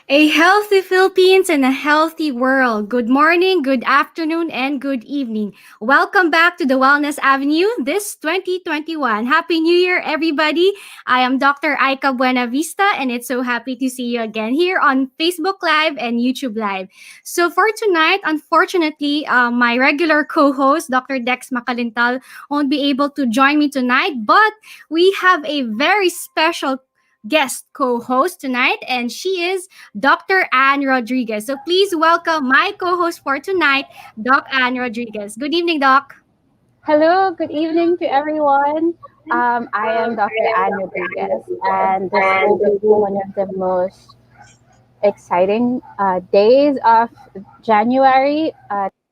A healthy Philippines and a healthy world. Good morning, good afternoon, and good evening. Welcome back to the Wellness Avenue this 2021. Happy New Year, everybody. I am Dr. Aika Buenavista, and it's so happy to see you again here on Facebook Live and YouTube Live. So, for tonight, unfortunately, my regular co host, Dr. Dex Makalintal, won't be able to join me tonight, but we have a very special guest co-host tonight, and she is Dr. Anne Rodrigues. So please welcome my co-host for tonight, Doc Anne Rodrigues. Good evening, Doc. Hello, good evening to everyone. I am Dr. Anne Rodrigues, and this will be one of the most exciting days of January.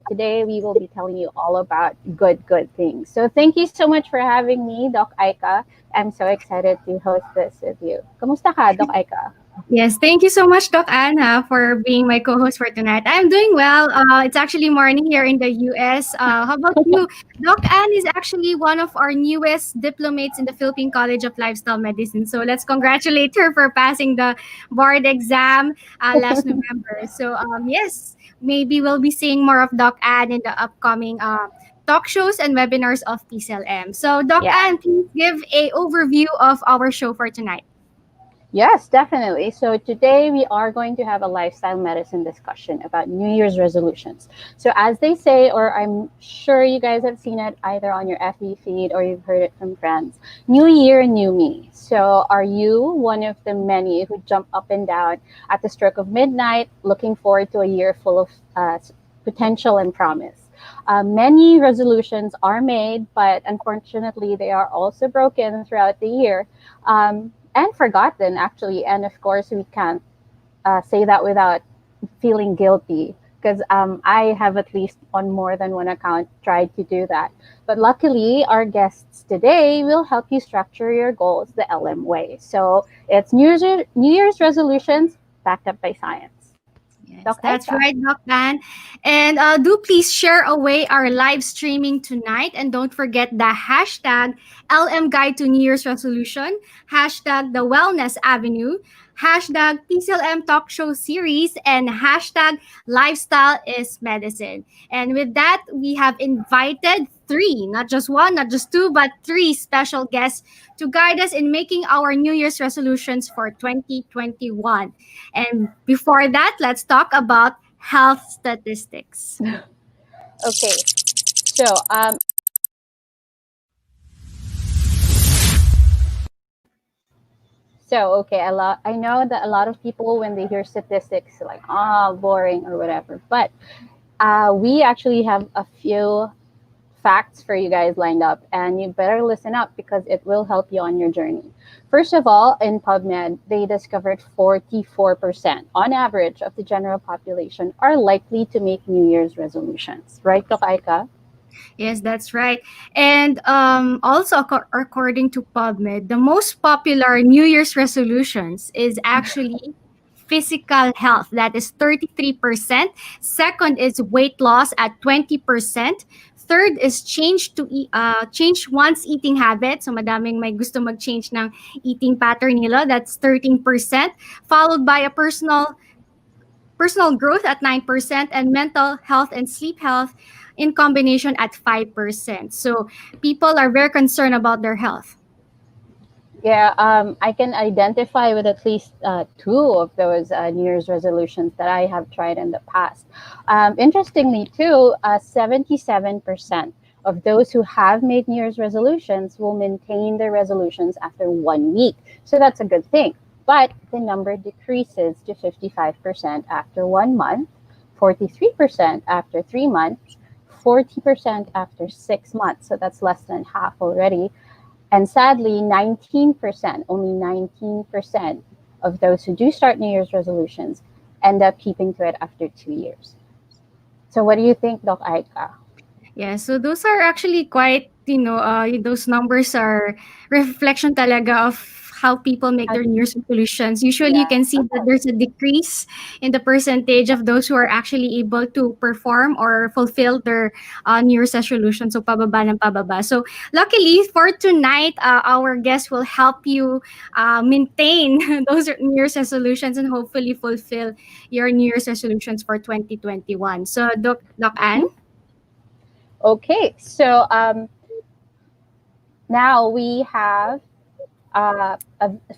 Today, we will be telling you all about good things. So, thank you so much for having me, Doc Aika. I'm so excited to host this with you. Kamusta ka, Doc Aika? Yes, thank you so much, Doc Anna, for being my co-host for tonight. I'm doing well. It's actually morning here in the US. How about you? Doc Ann is actually one of our newest diplomates in the Philippine College of Lifestyle Medicine. So let's congratulate her for passing the board exam last November. So yes, maybe we'll be seeing more of Doc Ann in the upcoming talk shows and webinars of PCLM. So Doc Yeah. Ann, please give a overview of our show for tonight. Yes, definitely. So today we are going to have a lifestyle medicine discussion about New Year's resolutions. So as they say, or I'm sure you guys have seen it either on your FB feed or you've heard it from friends, New Year, New Me. So are you one of the many who jump up and down at the stroke of midnight, looking forward to a year full of potential and promise? Many resolutions are made, but unfortunately, they are also broken throughout the year. And forgotten actually, and of course we can't say that without feeling guilty, because I have at least on more than one account tried to do that. But luckily our guests today will help you structure your goals the LM way. So it's New Year's resolutions backed up by science. Yes, Doc that's Aika. right, Doc Dan. And do please share away our live streaming tonight. And don't forget the hashtag LM Guide to New Year's Resolution, hashtag the Wellness Avenue, hashtag PCLM Talk Show Series, and hashtag Lifestyle is Medicine. And with that, we have invited three, not just one, not just two, but three special guests to guide us in making our New Year's resolutions for 2021. And before that, let's talk about health statistics. Okay, so okay, a lot. I know that a lot of people, when they hear statistics, like, oh, boring or whatever. But we actually have a few facts for you guys lined up, and you better listen up because it will help you on your journey. First of all, in PubMed, they discovered 44% on average of the general population are likely to make New Year's resolutions. Right, Kaika? Yes, that's right. And also, according to PubMed, the most popular New Year's resolutions is actually physical health. That is 33%. Second is weight loss at 20%. Third is change one's eating habit. So madaming may gusto mag-change ng eating pattern nila. That's 13%. Followed by a personal growth at 9%, and mental health and sleep health in combination at 5%. So people are very concerned about their health. Yeah, I can identify with at least two of those New Year's resolutions that I have tried in the past. Interestingly, too, 77% of those who have made New Year's resolutions will maintain their resolutions after 1 week. So that's a good thing. But the number decreases to 55% after 1 month, 43% after 3 months, 40% after 6 months. So that's less than half already, and sadly, 19%, only 19% of those who do start New Year's resolutions end up keeping to it after 2 years. So what do you think, Doc Aika? Yeah, so those are actually quite, those numbers are reflection talaga of how people make their New Year's resolutions, usually you Yeah. can see that there's a decrease in the percentage of those who are actually able to perform or fulfill their New Year's resolution. So pababa ng pababa. So luckily for tonight, our guest will help you maintain those New Year's resolutions and hopefully fulfill your New Year's resolutions for 2021. So Doc Anne? Mhm. Okay, so now we have a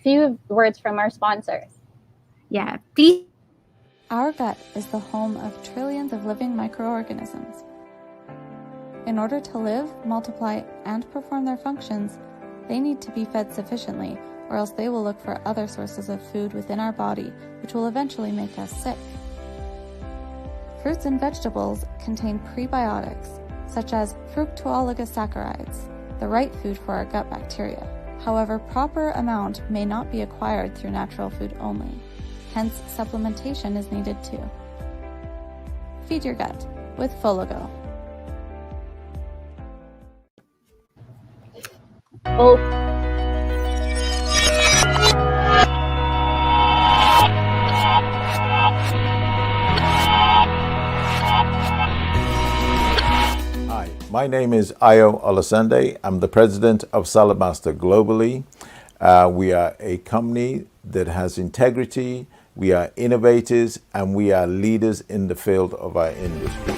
few words from our sponsors. Yeah, please. Our gut is the home of trillions of living microorganisms. In order to live, multiply, and perform their functions, they need to be fed sufficiently, or else they will look for other sources of food within our body, which will eventually make us sick. Fruits and vegetables contain prebiotics, such as fructooligosaccharides, the right food for our gut bacteria. However, proper amount may not be acquired through natural food only. Hence, supplementation is needed too. Feed your gut with Folago. Oh, Hi, my name is Ayo Olasande. I'm the president of Salad Master globally. We are a company that has integrity, we are innovators, and we are leaders in the field of our industry.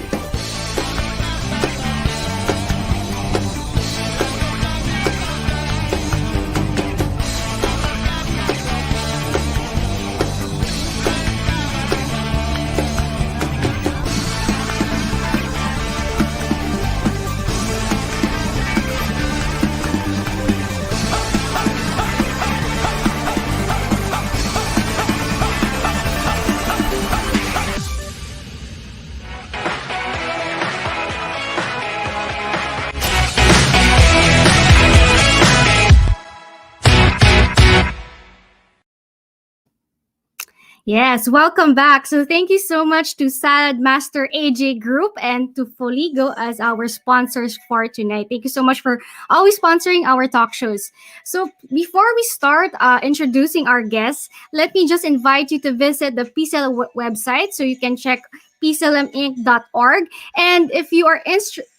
Yes, welcome back. So thank you so much to Salad Master AJ Group and to Foligo as our sponsors for tonight. Thank you so much for always sponsoring our talk shows. So before we start introducing our guests, let me just invite you to visit the PCL website so you can check pclminc.org. And if you are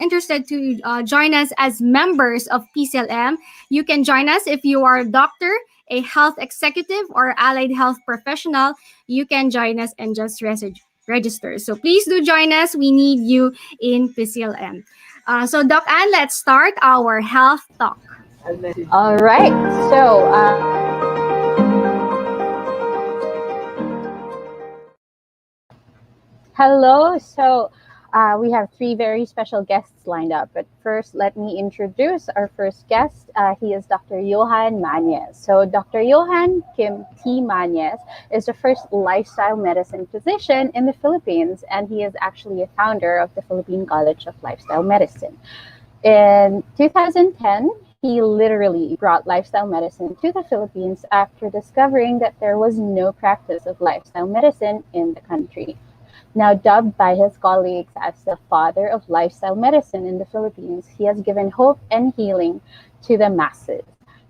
interested to join us as members of PCLM, you can join us if you are a doctor, a health executive, or allied health professional. You can join us and just register. So please do join us. We need you in PCLM. So Doc Ann, let's start our health talk. all right. So, hello. So, we have three very special guests lined up. But first, let me introduce our first guest. He is Dr. Johann Manez. So, Dr. Johann Kim T. Manez is the first lifestyle medicine physician in the Philippines, and he is actually a founder of the Philippine College of Lifestyle Medicine. In 2010, he literally brought lifestyle medicine to the Philippines after discovering that there was no practice of lifestyle medicine in the country. Now dubbed by his colleagues as the father of lifestyle medicine in the Philippines, he has given hope and healing to the masses.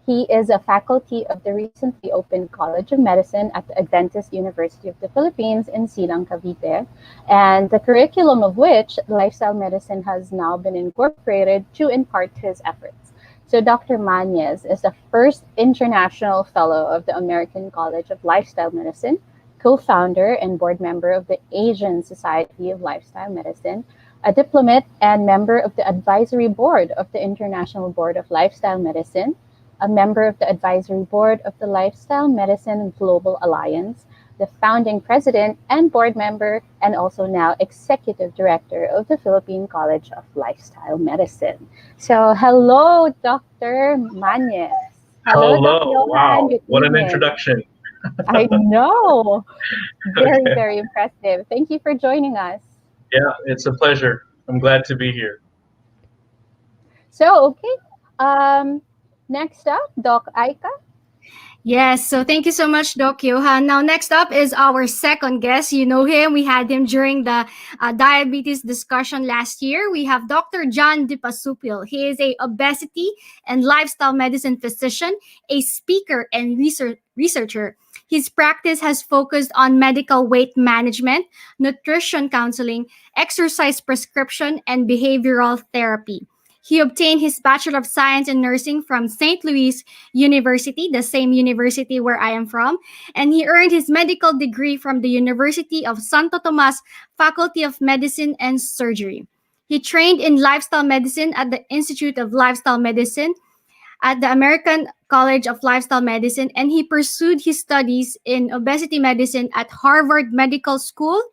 He is a faculty of the recently opened College of Medicine at the Adventist University of the Philippines in Silang, Cavite, and the curriculum of which lifestyle medicine has now been incorporated to impart his efforts. So Dr. Manez is the first international fellow of the American College of Lifestyle Medicine, co-founder and board member of the Asian Society of Lifestyle Medicine, a diplomat and member of the advisory board of the International Board of Lifestyle Medicine, a member of the advisory board of the Lifestyle Medicine Global Alliance, the founding president and board member, and also now executive director of the Philippine College of Lifestyle Medicine. So, hello, Dr. Manez. Hello, Dr. Hello. Johan. Wow. Good What an evening. introduction. I know. Very, Okay. very impressive. Thank you for joining us. Yeah, it's a pleasure. I'm glad to be here. So, okay. Next up, Doc Aika. Yes, so thank you so much, Doc Johan. Now, next up is our second guest. You know him. We had him during the diabetes discussion last year. We have Dr. John Dipasupil. He is a obesity and lifestyle medicine physician, a speaker, and researcher. His practice has focused on medical weight management, nutrition counseling, exercise prescription, and behavioral therapy. He obtained his Bachelor of Science in Nursing from St. Louis University, the same university where I am from, and he earned his medical degree from the University of Santo Tomas Faculty of Medicine and Surgery. He trained in lifestyle medicine at the Institute of Lifestyle Medicine at the American College of Lifestyle Medicine, and he pursued his studies in obesity medicine at Harvard Medical School,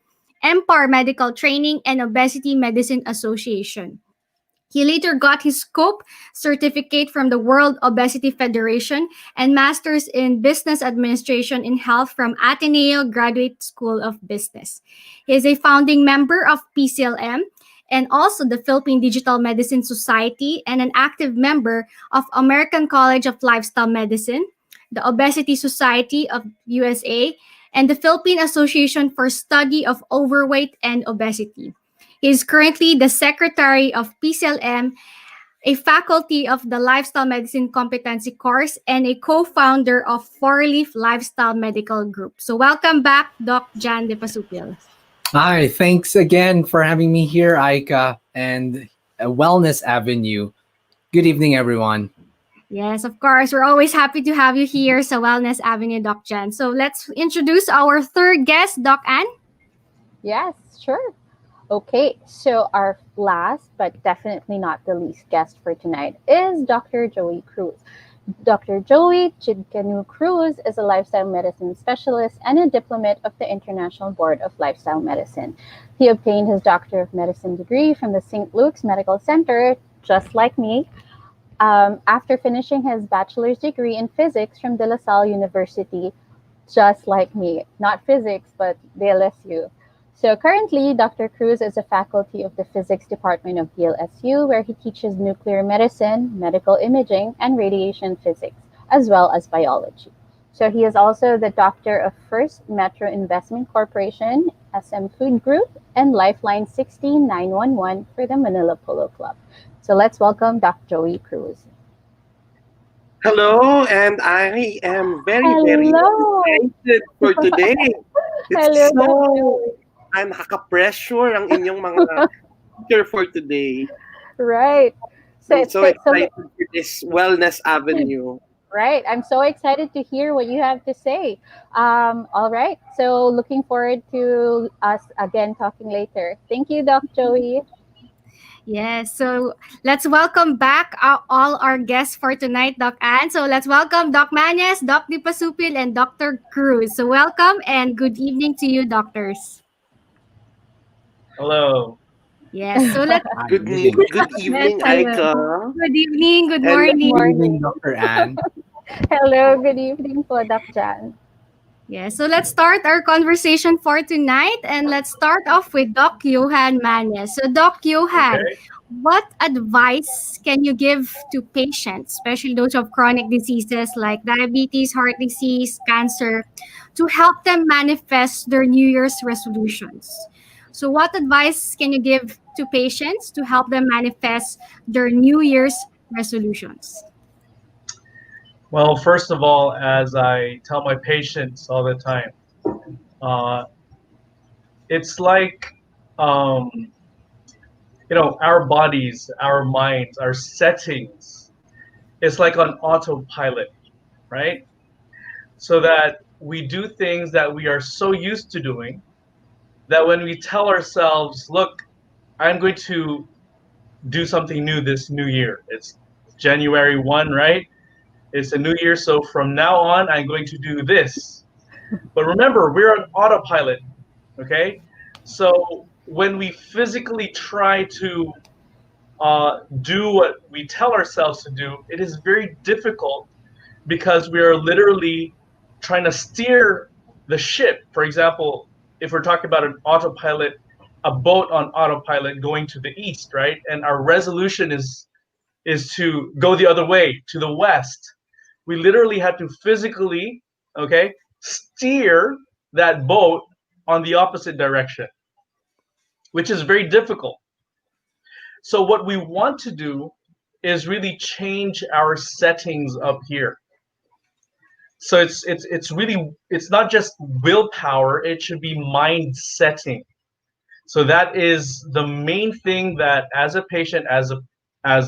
Empire Medical Training, and Obesity Medicine Association. He later got his SCOPE certificate from the World Obesity Federation and Masters in Business Administration in Health from Ateneo Graduate School of Business. He is a founding member of PCLM and also the Philippine Digital Medicine Society and an active member of American College of Lifestyle Medicine, the Obesity Society of USA, and the Philippine Association for Study of Overweight and Obesity. He is currently the secretary of PCLM, a faculty of the Lifestyle Medicine Competency Course, and a co-founder of Four Leaf Lifestyle Medical Group. So welcome back, Doc Jan de Pasupil. Hi, thanks again for having me here, Aika, and Wellness Avenue. Good evening, everyone. Yes, of course. We're always happy to have you here sa Wellness Avenue, Doc Jan. So let's introduce our third guest, Doc Ann. Yes, sure. Okay, so our last but definitely not the least guest for tonight is Dr. Jowi Cruz. Dr. Jowi Cruz is a lifestyle medicine specialist and a diplomat of the International Board of Lifestyle Medicine. He obtained his Doctor of Medicine degree from the St. Luke's Medical Center, just like me, after finishing his bachelor's degree in physics from De La Salle University, just like me. Not physics, but the LSU. So currently, Dr. Cruz is a faculty of the physics department of DLSU, where he teaches nuclear medicine, medical imaging, and radiation physics, as well as biology. So he is also the doctor of First Metro Investment Corporation, SM Food Group, and Lifeline 16911 for the Manila Polo Club. So let's welcome Dr. Jowi Cruz. Hello, and I am very excited for today. It's so nakaka-pressure ang inyong mga teacher for today. Right. I'm so excited for this Wellness Avenue. Right. I'm so excited to hear what you have to say. All right. So looking forward to us again talking later. Thank you, Doc Jowi. Yes, so let's welcome back all our guests for tonight, Doc Ann. So let's welcome Doc Manez, Doc Dipasupil, and Dr. Cruz. So welcome and good evening to you, doctors. Hello. Yes, so let's... Good evening, Aika. Good evening, good morning. Good evening, Dr. Ann. Hello, good evening po, Doc Jan. Yeah, so let's start our conversation for tonight, and let's start off with Doc Johann Manez. So Doc Johann, what advice can you give to patients, especially those of chronic diseases like diabetes, heart disease, cancer, to help them manifest their New Year's resolutions? So what advice can you give to patients to help them manifest their New Year's resolutions? Well, first of all, as I tell my patients all the time, it's like, our bodies, our minds, our settings, it's like on autopilot, right? So that we do things that we are so used to doing that when we tell ourselves, look, I'm going to do something new this new year. It's January 1, right? It's a new year, so from now on, I'm going to do this. But remember, we're on autopilot, okay? So when we physically try to do what we tell ourselves to do, it is very difficult because we are literally trying to steer the ship. For example, if we're talking about an autopilot, a boat on autopilot going to the east, right? And our resolution is to go the other way, to the west. we literally had to physically, okay, steer that boat on the opposite direction, which is very difficult. So what we want to do is really change our settings up here. So it's really, it's not just willpower, it should be mind setting. So that is the main thing that as a patient, as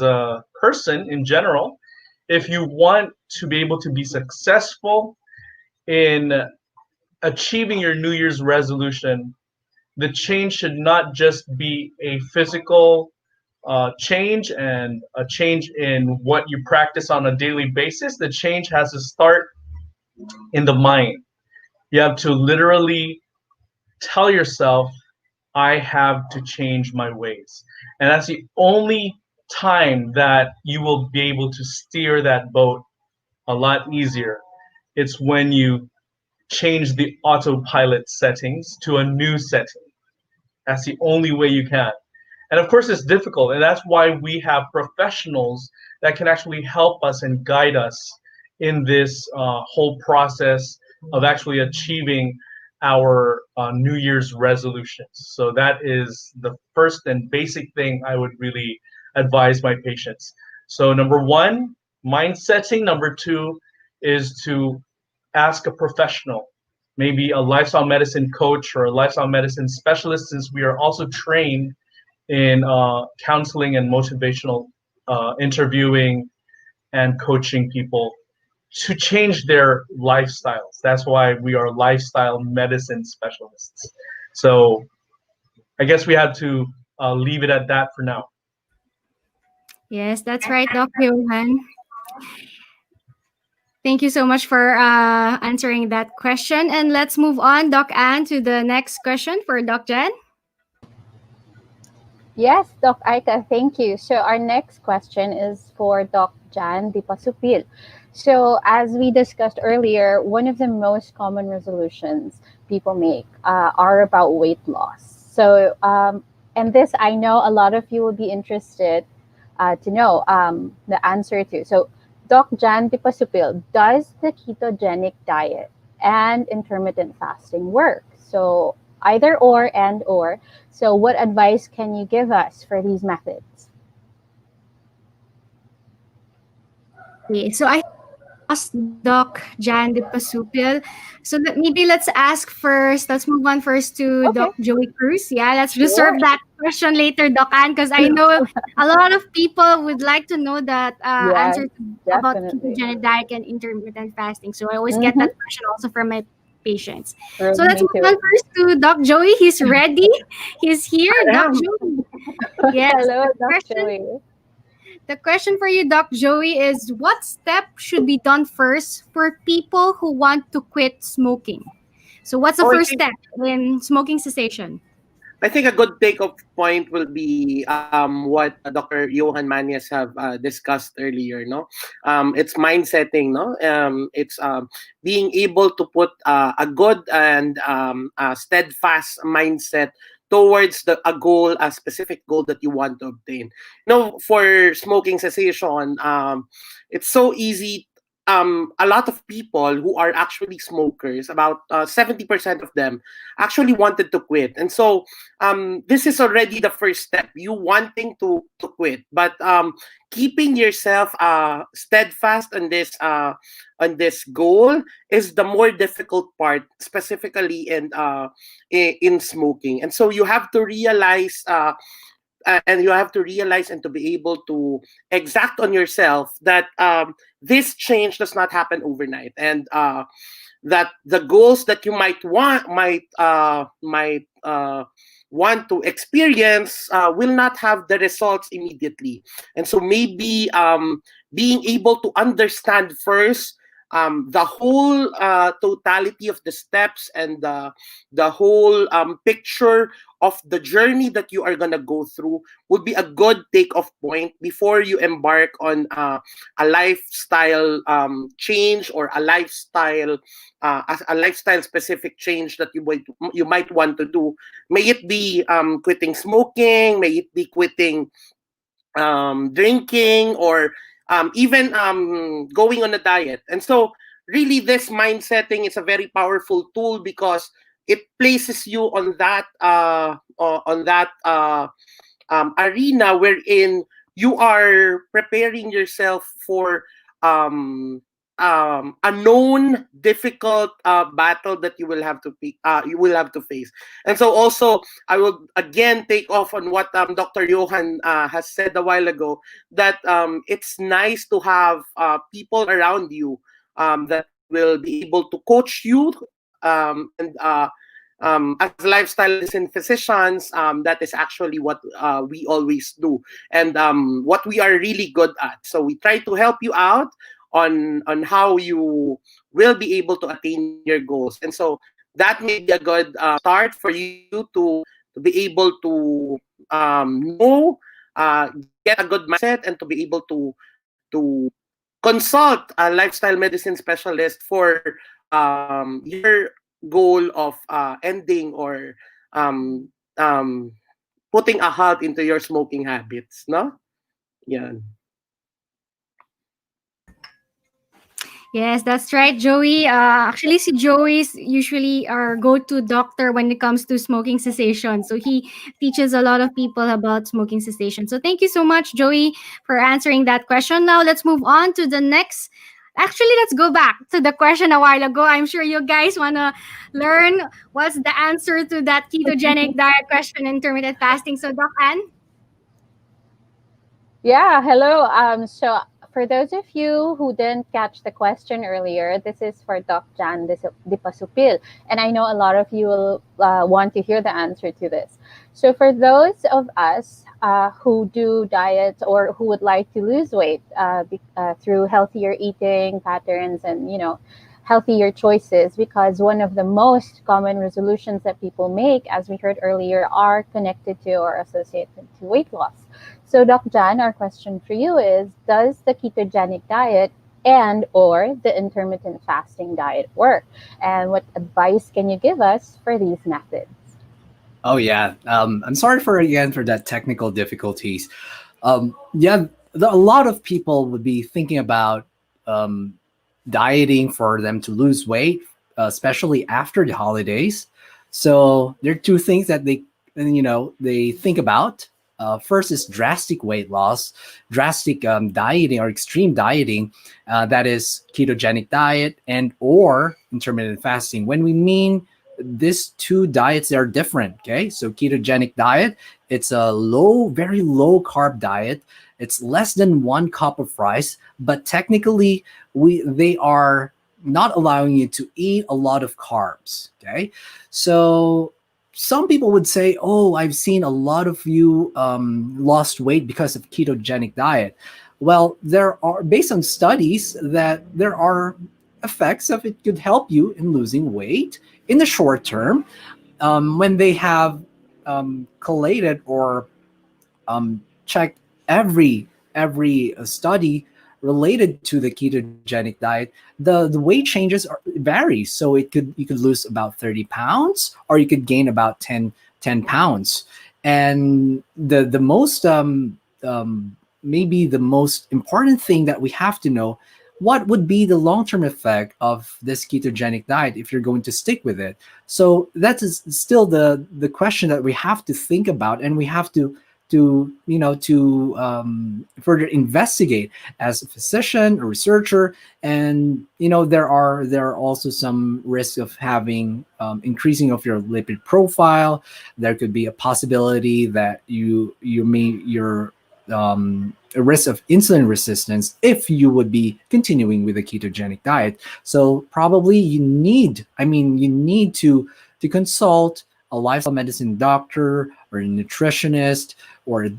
a person in general, if you want to be able to be successful in achieving your New Year's resolution, the change should not just be a physical change and a change in what you practice on a daily basis. The change has to start in the mind. You have to literally tell yourself, I have to change my ways. And that's the only time that you will be able to steer that boat a lot easier. It's when you change the autopilot settings to a new setting. That's the only way you can. And of course, it's difficult. And that's why we have professionals that can actually help us and guide us in this whole process of actually achieving our New Year's resolutions. So that is the first and basic thing I would really advise my patients. So number one, mind setting. Number two is to ask a professional, maybe a lifestyle medicine coach or a lifestyle medicine specialist, since we are also trained in counseling and motivational interviewing and coaching people to change their lifestyles. That's why we are lifestyle medicine specialists. So I guess we had to leave it at that for now. Yes, that's right, Doc Johan. Thank you so much for answering that question. And let's move on, Doc Ann, to the next question for Doc Jen. Yes, Doc Aika, thank you. So our next question is for Doc Jan Dipasupil. So as we discussed earlier, one of the most common resolutions people make are about weight loss. So, and this I know a lot of you will be interested to know the answer to. So, Doc Jan Dipasupil, does the ketogenic diet and intermittent fasting work? So either or and or. So what advice can you give us for these methods? Okay, so I asked Doc Jan Dipasupil. So maybe let's ask first. Let's move on first to Okay. Doc Jowi Cruz. Yeah, let's reserve Sure. that question later, Doc Ann, because I know a lot of people would like to know that Yes, answer about definitely. ketogenic diet and intermittent fasting. So I always get that question also from my patients. So let's Me move on too. first to Doc Joey. He's ready. He's here. Doc Joey. Yes. Hello, The Doc question, Joey. the question for you, Doc Joey, is what step should be done first for people who want to quit smoking? So what's the Oh, first step in smoking cessation? I think a good take-off point will be what Dr. Johann Manez have discussed earlier. No, it's mind setting. No, it's being able to put a good and steadfast mindset towards a goal, a specific goal that you want to obtain. For smoking cessation, it's so easy. A lot of people who are actually smokers, about 70% of them, actually wanted to quit. And so this is already the first step, you wanting to quit. But keeping yourself steadfast on this goal is the more difficult part, specifically in smoking. And so you have to realize and to be able to exact on yourself that this change does not happen overnight, and that the goals that you might want to experience will not have the results immediately. And so maybe being able to understand first the whole totality of the steps and the whole picture of the journey that you are going to go through would be a good take-off point before you embark on a lifestyle change, or a lifestyle specific change that you might want to do. May it be quitting smoking, may it be quitting drinking, or even going on a diet. And so really this mind setting is a very powerful tool because it places you on that arena wherein you are preparing yourself for a known difficult battle that you will have to face. And so also I will again take off on what Dr. Johan has said a while ago, that it's nice to have people around you that will be able to coach you, and as lifestyle medicine physicians, that is actually what we always do, and what we are really good at. So we try to help you out on how you will be able to attain your goals. And so that may be a good start for you to be able to know, get a good mindset, and to be able to consult a lifestyle medicine specialist for your goal of ending or um, um, putting a halt into your smoking habits, no? Yeah. Yes, that's right, Joey. Actually, si Joey is usually our go-to doctor when it comes to smoking cessation. So he teaches a lot of people about smoking cessation. So thank you so much, Joey, for answering that question. Now let's move on to the next. Actually, let's go back to the question a while ago. I'm sure you guys wanna learn what's the answer to that ketogenic diet question, intermittent fasting. So, Doc Ann. Yeah, hello. So for those of you who didn't catch the question earlier, this is for Doc Jan Dipasupil, and I know a lot of you will want to hear the answer to this. So for those of us who do diets or who would like to lose weight through healthier eating patterns and healthier choices, because one of the most common resolutions that people make, as we heard earlier, are connected to or associated to weight loss. So, Doc Jan, our question for you is, does the ketogenic diet and or the intermittent fasting diet work? And what advice can you give us for these methods? Oh yeah. I'm sorry for that technical difficulties. Yeah, a lot of people would be thinking about dieting for them to lose weight, especially after the holidays. So there are two things that they think about. First is drastic weight loss, drastic dieting or extreme dieting, that is ketogenic diet and or intermittent fasting. When we mean these two diets, are different. Okay, so ketogenic diet, it's a very low carb diet. It's less than 1 cup of rice, but technically they are not allowing you to eat a lot of carbs. Okay, so some people would say, oh, I've seen a lot of you lost weight because of ketogenic diet. Well, there are, based on studies, that there are effects of it could help you in losing weight in the short term, when they have collated or checked every study related to the ketogenic diet. The weight changes vary. So you could lose about 30 pounds, or you could gain about 10 pounds. And the most maybe the most important thing that we have to know, what would be the long-term effect of this ketogenic diet if you're going to stick with it. So that is still the question that we have to think about, and we have to further investigate as a physician or researcher. And there are also some risks of having increasing of your lipid profile. There could be a possibility that you're a risk of insulin resistance if you would be continuing with a ketogenic diet. So probably you need to consult a lifestyle medicine doctor or a nutritionist, or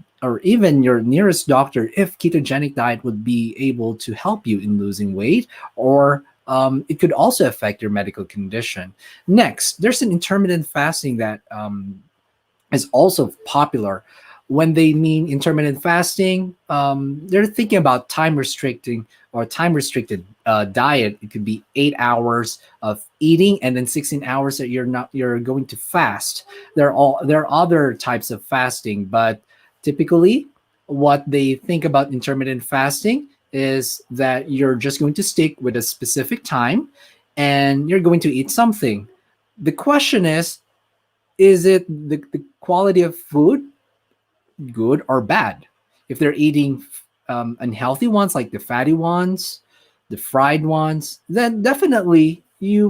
even your nearest doctor, if ketogenic diet would be able to help you in losing weight, or it could also affect your medical condition. Next, there's an intermittent fasting that is also popular. When they mean intermittent fasting, they're thinking about time restricted diet. It could be 8 hours of eating and then 16 hours that you're going to fast. There are other types of fasting, but typically what they think about intermittent fasting is that you're just going to stick with a specific time and you're going to eat something. The question is it the quality of food good or bad? If they're eating unhealthy ones, like the fatty ones, the fried ones, then definitely you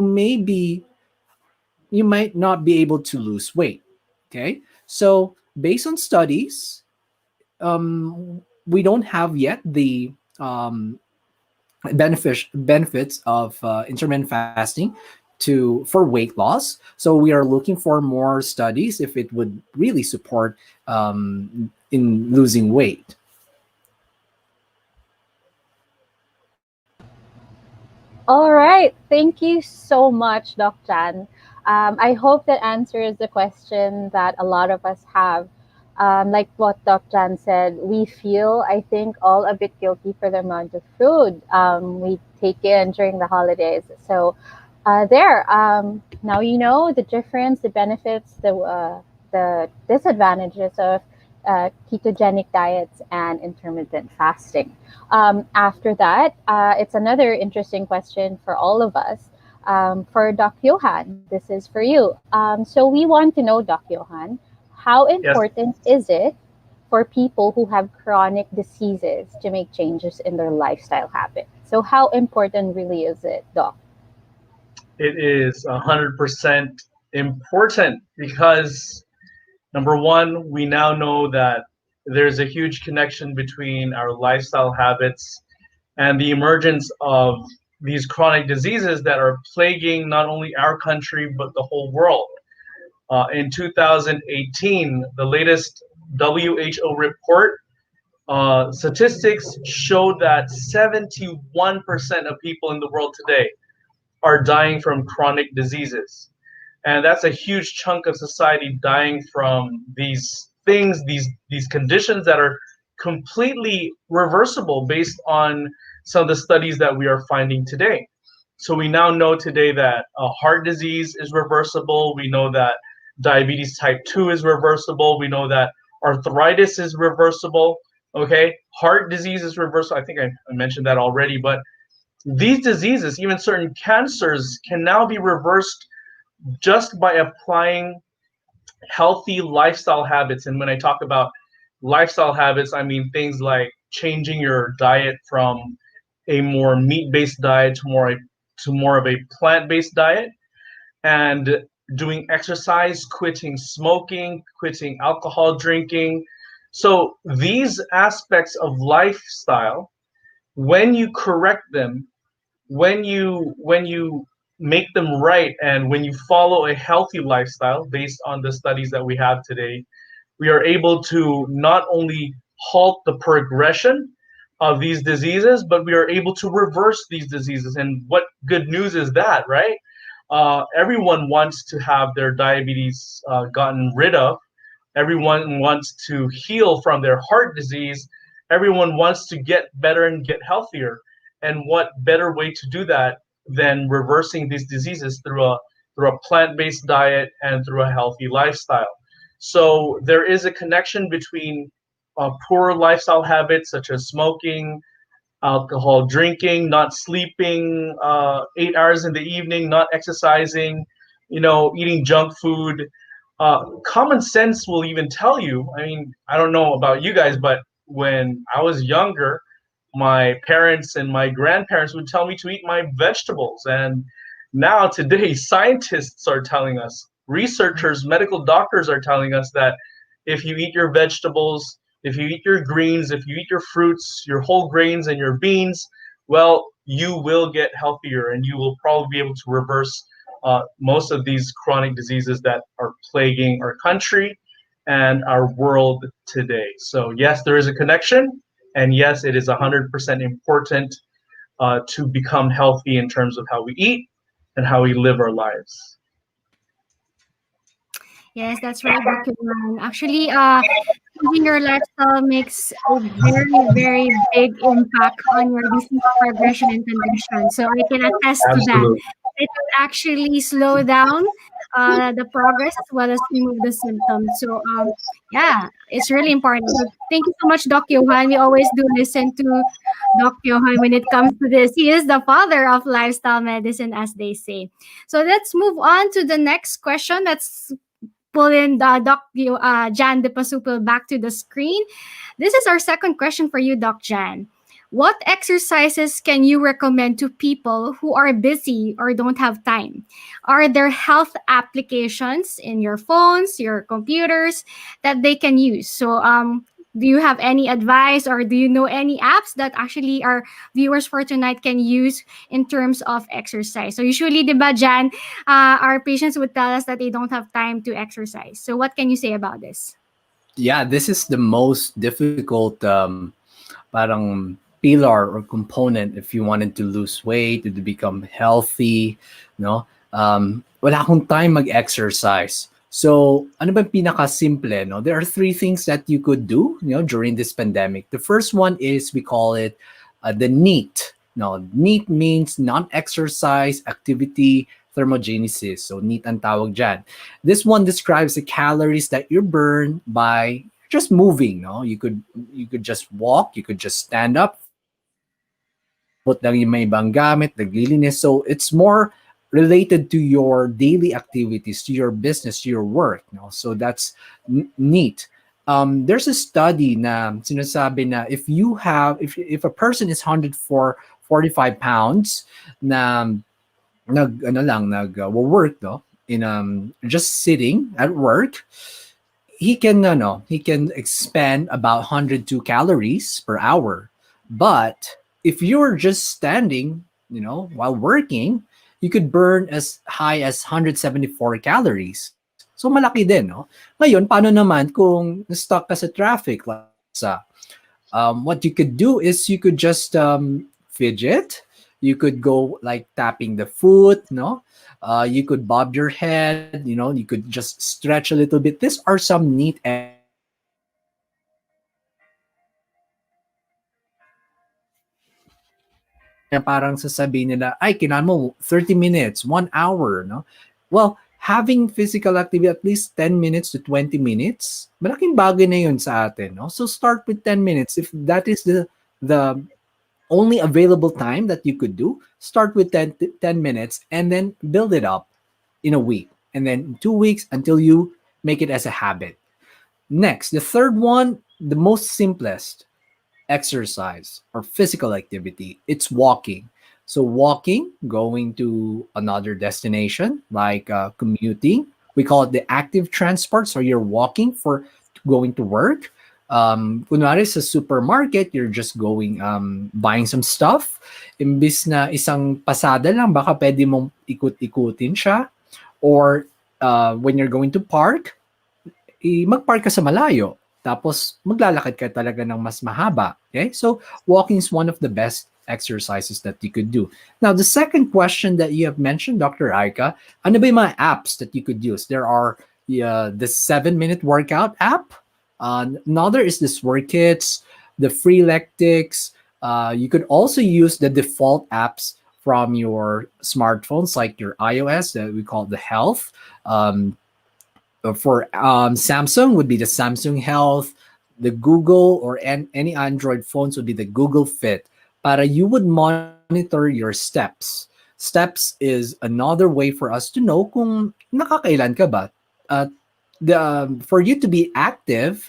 might not be able to lose weight. Okay, so based on studies, we don't have yet the benefits of intermittent fasting for weight loss. So we are looking for more studies if it would really support in losing weight. All right. Thank you so much, Doc Jan. I hope that answers the question that a lot of us have. Like what Doc Jan said, we feel, I think, all a bit guilty for the amount of food we take in during the holidays. So, now you know the difference, the benefits, the disadvantages of ketogenic diets and intermittent fasting. After that, it's another interesting question for all of us. For Doc Johan, this is for you. So we want to know, Doc Johan, how Yes. important is it for people who have chronic diseases to make changes in their lifestyle habits? So how important really is it, Doc? It is 100% important because number one, we now know that there's a huge connection between our lifestyle habits and the emergence of these chronic diseases that are plaguing not only our country but the whole world. In 2018, the latest WHO report, statistics showed that 71% of people in the world today are dying from chronic diseases. And that's a huge chunk of society dying from these things, these conditions that are completely reversible based on some of the studies that we are finding today. So we now know today that heart disease is reversible. We know that diabetes type 2 is reversible. We know that arthritis is reversible. Okay, heart disease is reversible. I think I mentioned that already, but these diseases, even certain cancers, can now be reversed just by applying healthy lifestyle habits. And when I talk about lifestyle habits, I mean things like changing your diet from a more meat-based diet to more of a plant-based diet, and doing exercise, quitting smoking, quitting alcohol drinking. So these aspects of lifestyle, when you correct them, when you make them right, and when you follow a healthy lifestyle based on the studies that we have today, we are able to not only halt the progression of these diseases, but we are able to reverse these diseases. And what good news is that, right? Everyone wants to have their diabetes gotten rid of. Everyone wants to heal from their heart disease. Everyone wants to get better and get healthier. And what better way to do that than reversing these diseases through a plant-based diet and through a healthy lifestyle? So there is a connection between poor lifestyle habits such as smoking, alcohol drinking, not sleeping 8 hours in the evening, not exercising, eating junk food. Common sense will even tell you. I mean, I don't know about you guys, but when I was younger, my parents and my grandparents would tell me to eat my vegetables. And now today, scientists are telling us, researchers, medical doctors are telling us that if you eat your vegetables, if you eat your greens, if you eat your fruits, your whole grains and your beans, well, you will get healthier and you will probably be able to reverse most of these chronic diseases that are plaguing our country and our world today. So yes, there is a connection, and yes, it is 100% important to become healthy in terms of how we eat and how we live our lives. Yes, that's right, Dr. Juan. Actually, changing your lifestyle makes a very, very big impact on your disease progression and condition. So I can attest to that. Absolutely. It will actually slow down the progress as well as remove the symptoms. So Yeah, it's really important. So thank you so much, Doc Johan. We always do listen to Doc Johan when it comes to this. He is the father of lifestyle medicine, as they say. So let's move on to the next question. Let's pull in Jan Dipasupil back to the screen. This is our second question for you, Doc Jan. What exercises can you recommend to people who are busy or don't have time? Are there health applications in your phones, your computers that they can use? So, do you have any advice or do you know any apps that actually our viewers for tonight can use in terms of exercise? So, usually, diba, Jan, our patients would tell us that they don't have time to exercise. So, what can you say about this? Yeah, this is the most difficult parang pillar or component if you wanted to lose weight, to become healthy, no? Wala akong time mag-exercise. So, ano ba pinaka-simple, no? There are three things that you could do, during this pandemic. The first one is we call it the NEAT. No, NEAT means non-exercise activity thermogenesis. So, NEAT ang tawag dyan. This one describes the calories that you burn by just moving. No, you could just walk, you could just stand up, put lang yung may ibang gamit, naglilinis. So it's more related to your daily activities, to your business, to your work. So that's neat. There's a study na sinasabi na if a person is 145 pounds na work, no, in just sitting at work, he can expend about 102 calories per hour. But if you're just standing, while working, you could burn as high as 174 calories. So malaki din, no? Ngayon, paano naman kung stuck ka sa traffic? What you could do is you could just fidget. You could go like tapping the foot, no? You could bob your head, you could just stretch a little bit. These are some neat na parang sasabihin nila, ay, kailangan mo 30 minutes, 1 hour, no? Well, having physical activity at least 10 minutes to 20 minutes, malaking bagay na yun sa atin, no? So start with 10 minutes. If that is the only available time that you could do, start with 10 minutes and then build it up in a week. And then 2 weeks until you make it as a habit. Next, the third one, the most simplest exercise or physical activity, it's walking. So walking, going to another destination, like commuting, we call it the active transport. So you're walking for going to work. Kunwari sa supermarket, you're just going buying some stuff. Imbis na isang pasada lang, baka pwede mong ikut-ikutin siya. Or when you're going to park, mag-park ka sa malayo. Tapos maglalakad ka talaga ng mas mahaba. Okay? So walking is one of the best exercises that you could do. Now, the second question that you have mentioned, Dr. Aika, ano ba yung mga apps that you could use? There are the 7-minute workout app. Another is the Workits, the Freeletics. You could also use the default apps from your smartphones, like your iOS, that we call the Health. For Samsung would be the Samsung Health. The Google or any Android phones would be the Google Fit. Para you would monitor your steps. Steps is another way for us to know kung nakakailan ka ba. For you to be active,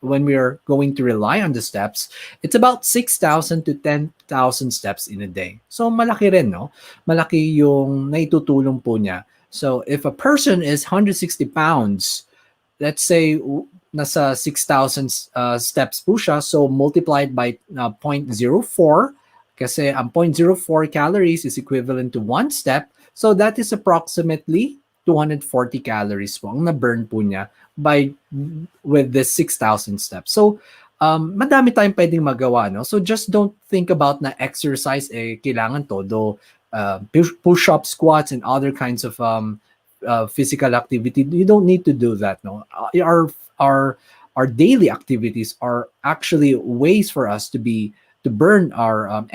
when we're going to rely on the steps, it's about 6,000 to 10,000 steps in a day. So malaki rin, no? Malaki yung naitutulong po niya. So if a person is 160 pounds, let's say nasa 6,000 steps po siya, so multiplied by 0.04, kasi ang 0.04 calories is equivalent to 1 step. So that is approximately 240 calories po ang na-burn po niya with the 6,000 steps. So, madami tayong pwedeng magawa, no? So just don't think about na exercise, kailangan todo, push-up, squats, and other kinds of physical activity. You don't need to do that, no? Our daily activities are actually ways for us to burn our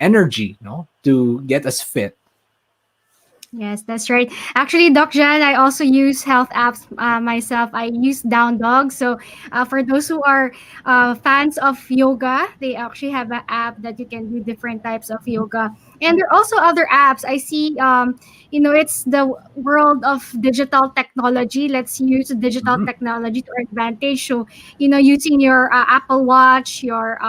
energy, no, to get us fit. Yes, that's right. Actually, Doc Jan, I also use health apps myself. I use Down Dog. So, for those who are fans of yoga, they actually have an app that you can do different types of yoga. And there are also other apps. I see, it's the world of digital technology. Let's use digital Mhm. technology to our advantage. So, using your Apple Watch, your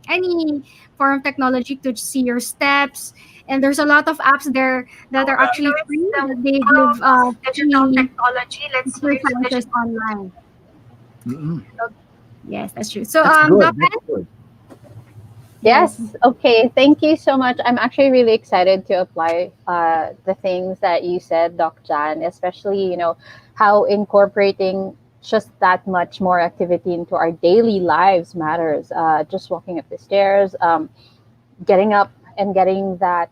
any form of technology to see your steps. And there's a lot of apps there that are actually free that they give free exercises online. Mhm. So, yes, that's true. So, That's good. Doc, That's good. yes, Yes. Okay. Thank you so much. I'm actually really excited to apply the things that you said, Doc Jan, especially, how incorporating just that much more activity into our daily lives matters. Just walking up the stairs, getting up and getting that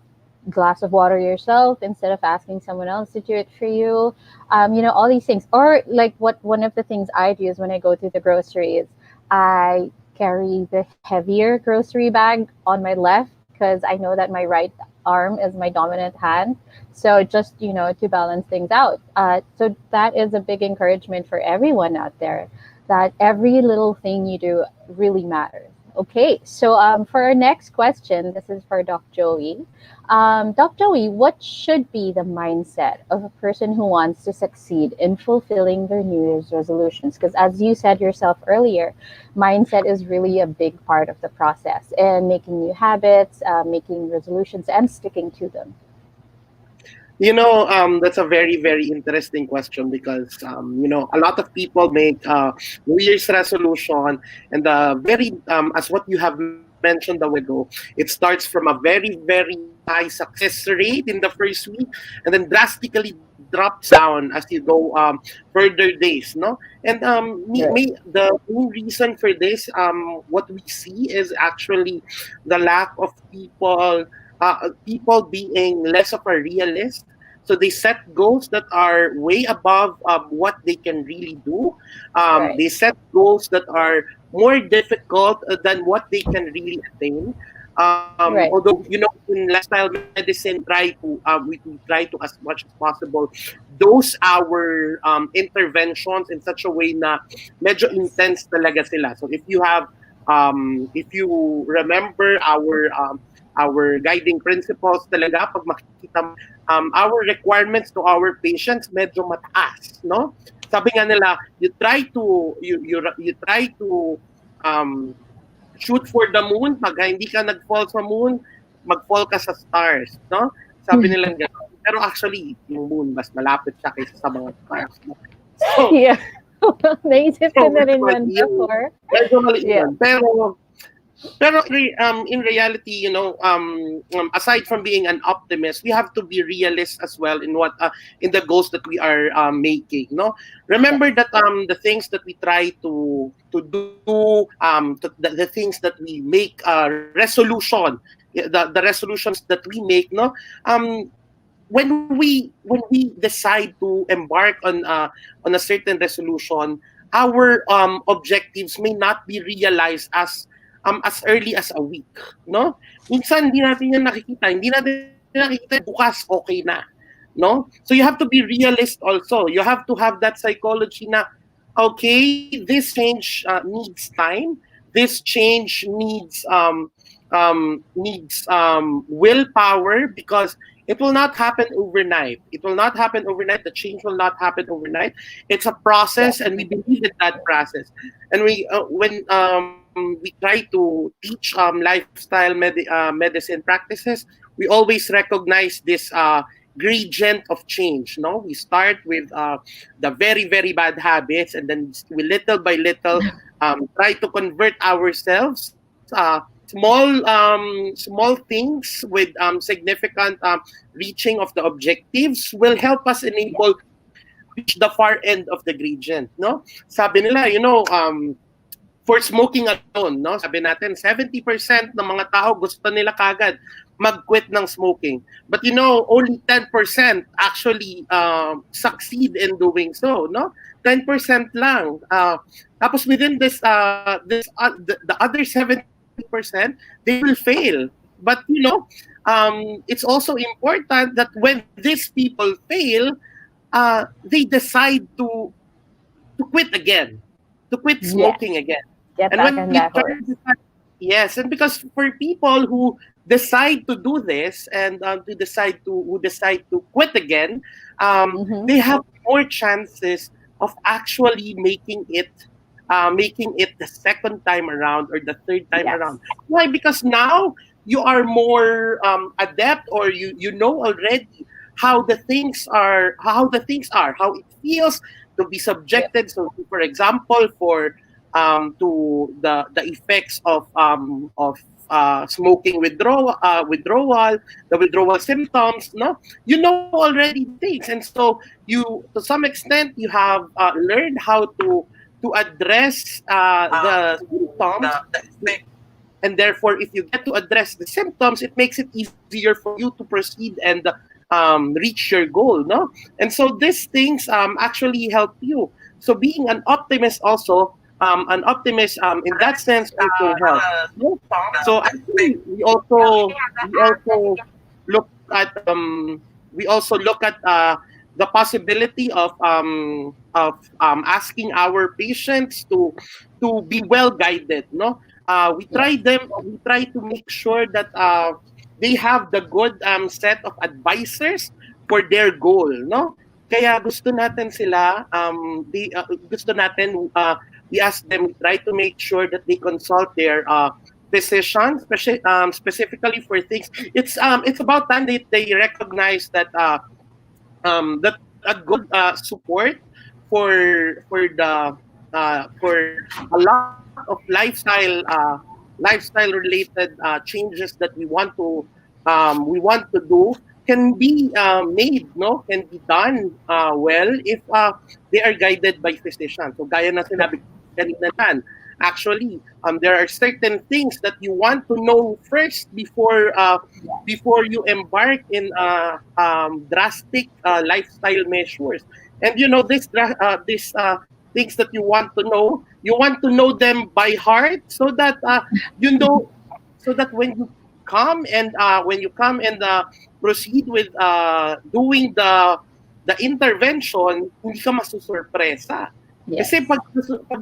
glass of water yourself instead of asking someone else to do it for you. All these things. Or like what one of the things I do is when I go to the groceries, I carry the heavier grocery bag on my left because I know that my right arm is my dominant hand. So just, to balance things out. So that is a big encouragement for everyone out there that every little thing you do really matters. Okay, so for our next question, this is for Doc Joey. Doc Joey, what should be the mindset of a person who wants to succeed in fulfilling their New Year's resolutions? Because as you said yourself earlier, mindset is really a big part of the process and making new habits, making resolutions, and sticking to them. That's a very, very interesting question because, a lot of people make New Year's resolution, and very, as what you have mentioned a while ago, it starts from a very, very high success rate in the first week, and then drastically drops down as you go further days, no? And Right. the main reason for this, what we see is actually the lack of people being less of a realist. So they set goals that are way above what they can really do. Right. They set goals that are more difficult than what they can really attain. Right. Although in lifestyle medicine, we try to as much as possible dose our interventions in such a way na medyo intense talaga sila. So if you remember our guiding principles talaga, pag makikita mo, our requirements to our patients medyo mataas, no? Sabi nga nila, you try to um, shoot for the moon, pag hindi ka nag-fall sa moon, mag-fall ka sa stars, no? Sabi nila gano'n. Pero actually, yung moon mas malapit siya kaysa sa mga stars. No? So, Yeah. Naisip ko so na medyo rin mali yun yun. before. Medyo mali Yeah. yun. Pero in reality, aside from being an optimist, we have to be realist as well in what in the goals that we are making. No, remember Yes. that the things that we try to do, the things that we make resolution, the resolutions that we make. No, um, when we decide to embark on a certain resolution, our objectives may not be realized as early as a week, no? Minsan hindi natin yan nakikita, hindi natin nakikita bukas okay na, no? So you have to be realist also. You have to have that psychology na okay, this change needs time. This change needs willpower because it will not happen overnight. It will not happen overnight. The change will not happen overnight. It's a Yeah. process, and we believe in that process. And when we try to teach medicine practices, we always recognize this gradient of change. No, we start with the very very bad habits, and then we little by little try to convert ourselves. Small things with significant reaching of the objectives will help us enable reach the far end of the gradient. No, sabi nila, for smoking alone, no? Sabi natin 70% ng mga tao gusto nila kagad mag-quit ng smoking. But only 10% actually succeed in doing so, no? 10% lang. Tapos within this the other 70%, they will fail. But it's also important that when these people fail, they decide to quit again, to quit Yes. smoking again. Get And back when on we that try horse. to yes, and because for people who decide to do this and who decide to quit again, Mm-hmm. they have more chances of actually making it the second time around or the third time Yes. around. Why? Because now you are more adept, or you know already how it feels to be Yeah. subjected. So, for example, for to the effects of smoking withdrawal, the withdrawal symptoms. No, you know already the things, and so you, to some extent, you have learned how to address the symptoms. And therefore, if you get to address the symptoms, it makes it easier for you to proceed and reach your goal, no? And so these things actually help you. So being an optimist also, in that sense also helps, no? So I think we also look at the possibility of asking our patients to be well guided, no? We try to make sure that they have the good set of advisors for their goal, no? Kaya gusto natin, we ask them, we try to make sure that they consult their physician, specifically for things. It's about time they recognize that a good support for a lot of lifestyle related changes that we want to do can be made, no, can be done well if they are guided by physicians. So gaya na sinabi ko kanina tan, actually there are certain things that you want to know first before you embark in drastic lifestyle measures. And this things that you want to know them by heart, so that you know, so that when you come and proceed with doing the intervention, hindi ka masusurpresa. Yes. Kasi pag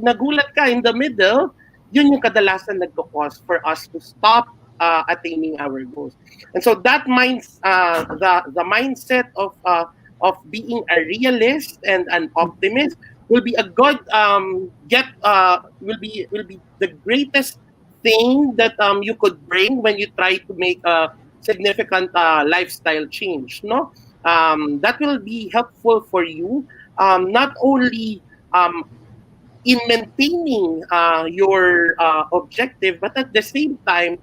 nagulat ka in the middle, yun yung kadalasan nagko-cause for us to stop attaining our goals. And so that the mindset of being a realist and an optimist will be a good will be the greatest thing that you could bring when you try to make a significant lifestyle change, no? That will be helpful for you, not only um, in maintaining your objective, but at the same time,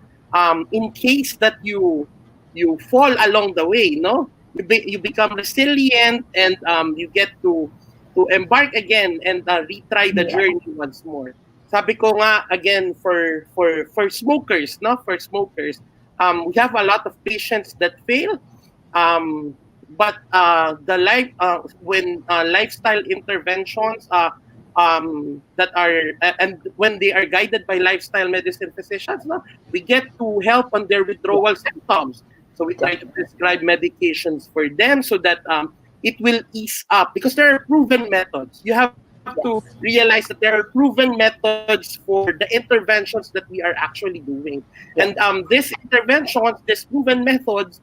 in case that you fall along the way, no, you become resilient, and you get to embark again and retry the Yeah. journey once more. Sabi ko nga again, for smokers, no, for smokers, we have a lot of patients that fail, but the life when lifestyle interventions that are and when they are guided by lifestyle medicine physicians, no, we get to help on their withdrawal symptoms. So we try to prescribe medications for them so that it will ease up, because there are proven methods. You have to realize that there are proven methods for the interventions that we are actually doing. And these interventions, these proven methods,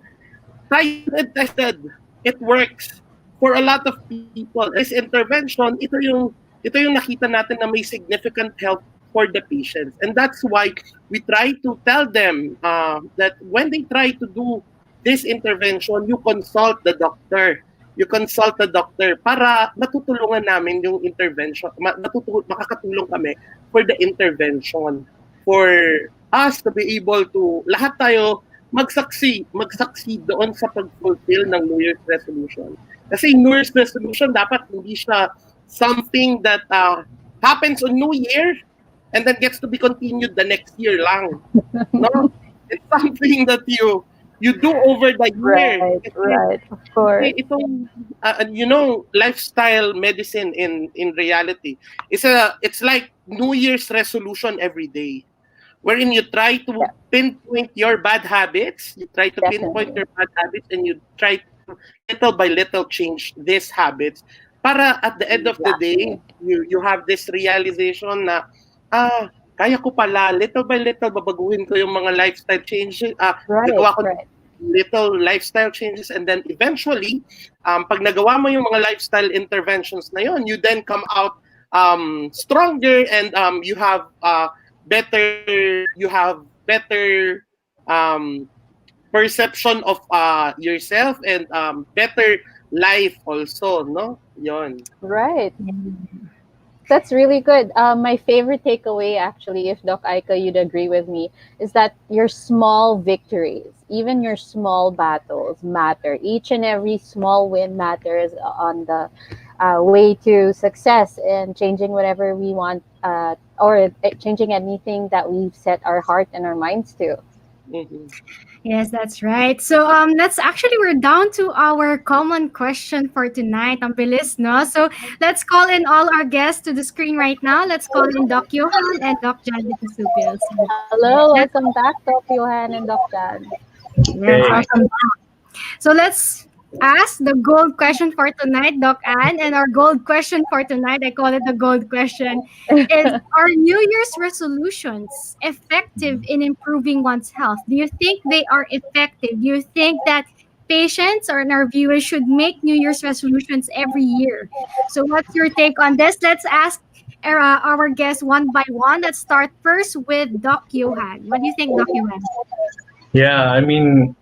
tried and tested. It works for a lot of people. And this intervention, ito yung nakita natin na may significant help for the patients. And that's why we try to tell them that when they try to do this intervention, you consult the doctor. You consult the doctor para matutulungan namin yung intervention, makakatulong kami for the intervention, for us to be able to, lahat tayo mag-succeed doon sa pag-fulfill ng New Year's resolution. Kasi New Year's resolution dapat hindi siya something that happens on New Year and then gets to be continued the next year lang. No? It's something that you do over the year. Right, of course. Kasi itong lifestyle medicine in reality, it's like New Year's resolution every day. wherein you try to pinpoint your bad habits. You try to pinpoint Definitely. your bad habits, and you try to little by little change these habits. Para at the end of the day, Exactly. you have this realization na, kaya ko pala, little by little, babaguhin ko yung mga lifestyle changes. Right, Gagawa ko right. little lifestyle changes, and then eventually, pag nagawa mo yung mga lifestyle interventions na yon, you then come out stronger, and you have better perception of yourself, and better life also, no? Yon. Right. That's really good. My favorite takeaway, actually, if Doc Aika, you'd agree with me, is that your small victories, even your small battles, matter. Each and every small win matters on the way to success and changing whatever we want, or changing anything that we've set our heart and our minds to. Mhm. Yes, that's right. So that's actually we're down to our common question for tonight. Ang bilis, no? So let's call in all our guests to the screen right now. Let's call in Doc Johan and Doc Jan Dipasupil. So Hello, let's, welcome back, Doc Johan and Doc Jan. yes, Hey. welcome. So let's ask the gold question for tonight, Doc Ann. And our gold question for tonight, I call it the gold question, is are New Year's resolutions effective in improving one's health? Do you think they are effective? Do you think that patients or our viewers should make New Year's resolutions every year? So what's your take on this? Let's ask our guests one by one. Let's start first with Doc Johan. What do you think, Doc Johan? Yeah, I mean,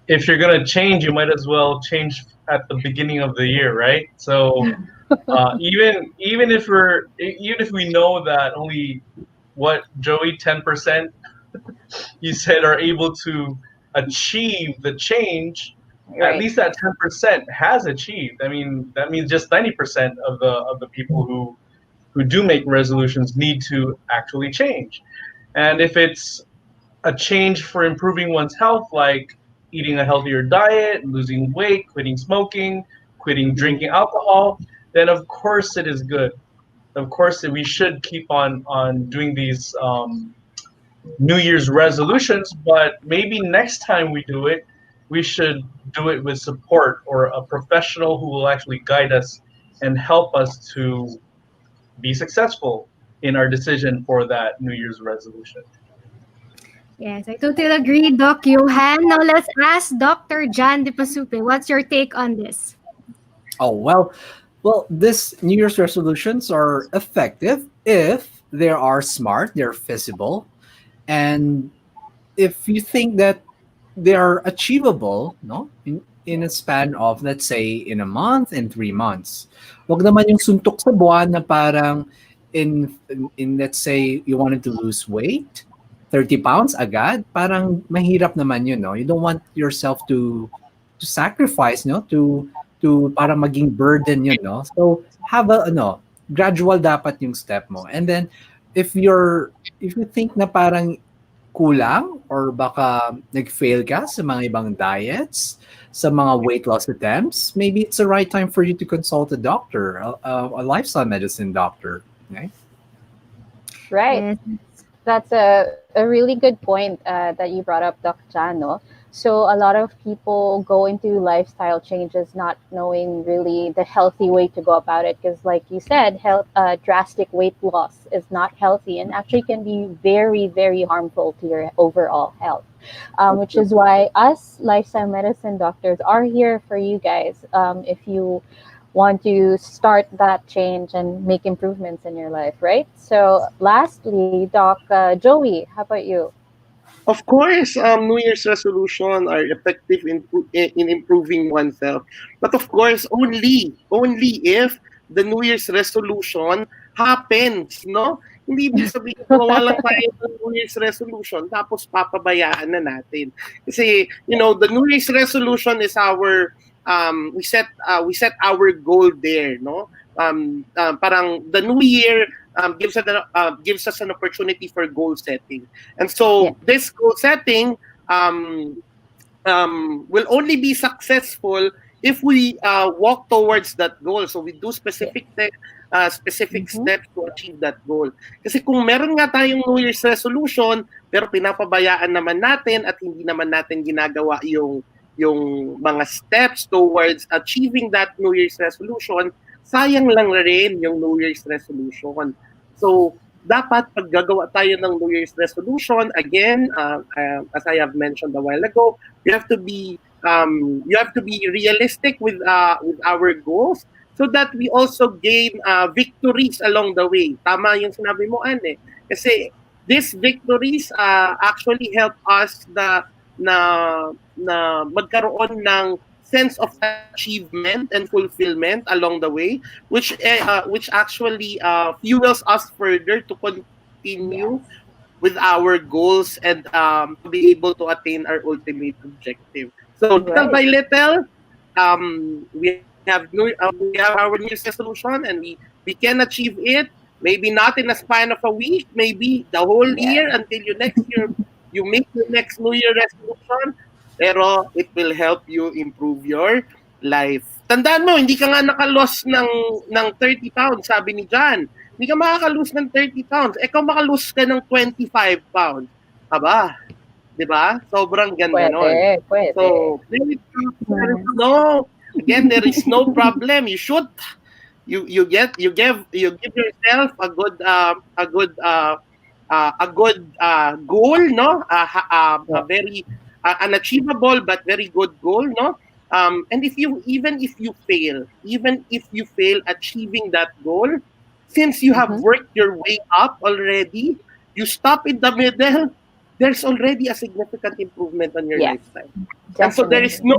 if you're gonna change, you might as well change at the beginning of the year, right? So even if we know that only what Joey 10% you said are able to achieve the change, at Right. least that 10% has achieved. I mean, that means just 90% of the people who do make resolutions need to actually change. And if it's a change for improving one's health, like eating a healthier diet, losing weight, quitting smoking, quitting drinking alcohol, then of course it is good. Of course, we should keep on doing these New Year's resolutions, but maybe next time we do it, we should do it with support or a professional who will actually guide us and help us to be successful in our decision for that New Year's resolution. Yes, I totally agree, Doc Johan. Now let's ask Dr. Jan Dipasupil. What's your take on this? Oh, well, this New Year's resolutions are effective if they are smart, they're feasible, and if you think that they are achievable, no, in a span of, let's say, in a month and 3 months. Wag naman yung suntok sa buwan na parang in let's say you wanted to lose weight, 30 pounds agad, parang mahirap naman yun, no? You don't want yourself to sacrifice, no, to para maging burden yun, no? So have a gradual dapat yung step mo. And then if you think na parang kulang or baka nag-fail ka sa mga ibang diets, sa mga weight loss attempts, maybe it's the right time for you to consult a doctor, a lifestyle medicine doctor. Okay? Right. Yes. That's a really good point that you brought up, Doc Jano. So a lot of people go into lifestyle changes not knowing really the healthy way to go about it, because like you said, drastic weight loss is not healthy and actually can be very, very harmful to your overall health. Which is why us lifestyle medicine doctors are here for you guys if you want to start that change and make improvements in your life, right? So lastly, Doc Joey, how about you? Of course, New Year's resolution are effective in improving oneself. But of course, only if the New Year's resolution happens, no? Hindi ibig sabihin, gumawa lang tayo ng New Year's resolution, tapos papabayaan na natin. Kasi, the New Year's resolution is our, we set our goal there, no? Parang the new year gives us an opportunity for goal setting, and so this goal setting will only be successful if we walk towards that goal. So we do specific specific steps to achieve that goal. Kasi kung meron nga tayong New Year's resolution, pero pinapabayaan naman natin at hindi naman natin ginagawa yung mga steps towards achieving that New Year's resolution, sayang lang rin yung New Year's resolution. So, dapat pag gagawa tayo ng New Year's resolution, again, as I have mentioned a while ago, you have to be realistic with our goals so that we also gain victories along the way. Tama yung sinabi mo, Anne. Kasi these victories actually help us na magkaroon ng sense of achievement and fulfillment along the way, which actually fuels us further to continue with our goals and to be able to attain our ultimate objective. So little by little, we have our New Year's resolution, and we can achieve it. Maybe not in a span of a week, maybe the whole year until you make your next New Year resolution. Pero it will help you improve your life. Tandaan mo, hindi ka nga naka-lose ng 30 pounds, sabi ni John. Hindi ka makaka-lose ng 30 pounds. Ikaw maka-lose ka ng 25 pounds. Aba, di ba? Sobrang ganda nun. Pwede. So, there is no problem. You should, you give yourself a good goal, no? A very an achievable but very good goal, no? And even if you fail achieving that goal, since you have worked your way up already, you stop in the middle, there's already a significant improvement on your lifestyle. And so there is no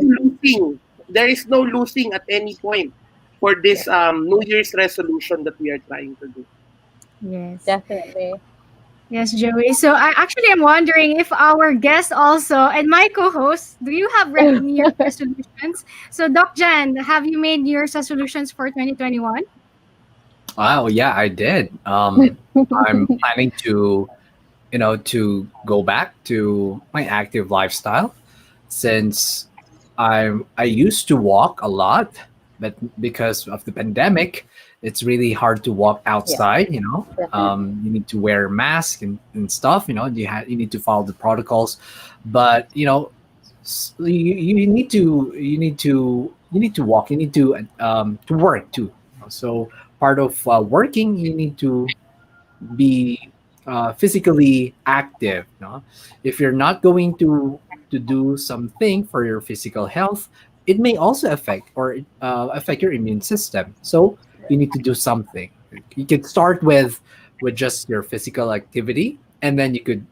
losing at any point for this New Year's resolution that we are trying to do. Yes. Definitely. Yes, Joey. So I'm wondering if our guests also and my co-host, do you have New Year's resolutions? So Doc Jan, have you made New Year's resolutions for 2021? Oh yeah, I did. I'm planning to go back to my active lifestyle, since I used to walk a lot, but because of the pandemic, it's really hard to walk outside. You need to wear a mask and stuff. You need to follow the protocols, but you need to walk. You need to work too. So part of working, you need to be physically active. If you're not going to do something for your physical health, it may also affect your immune system. So you need to do something. You could start with just your physical activity, and then you could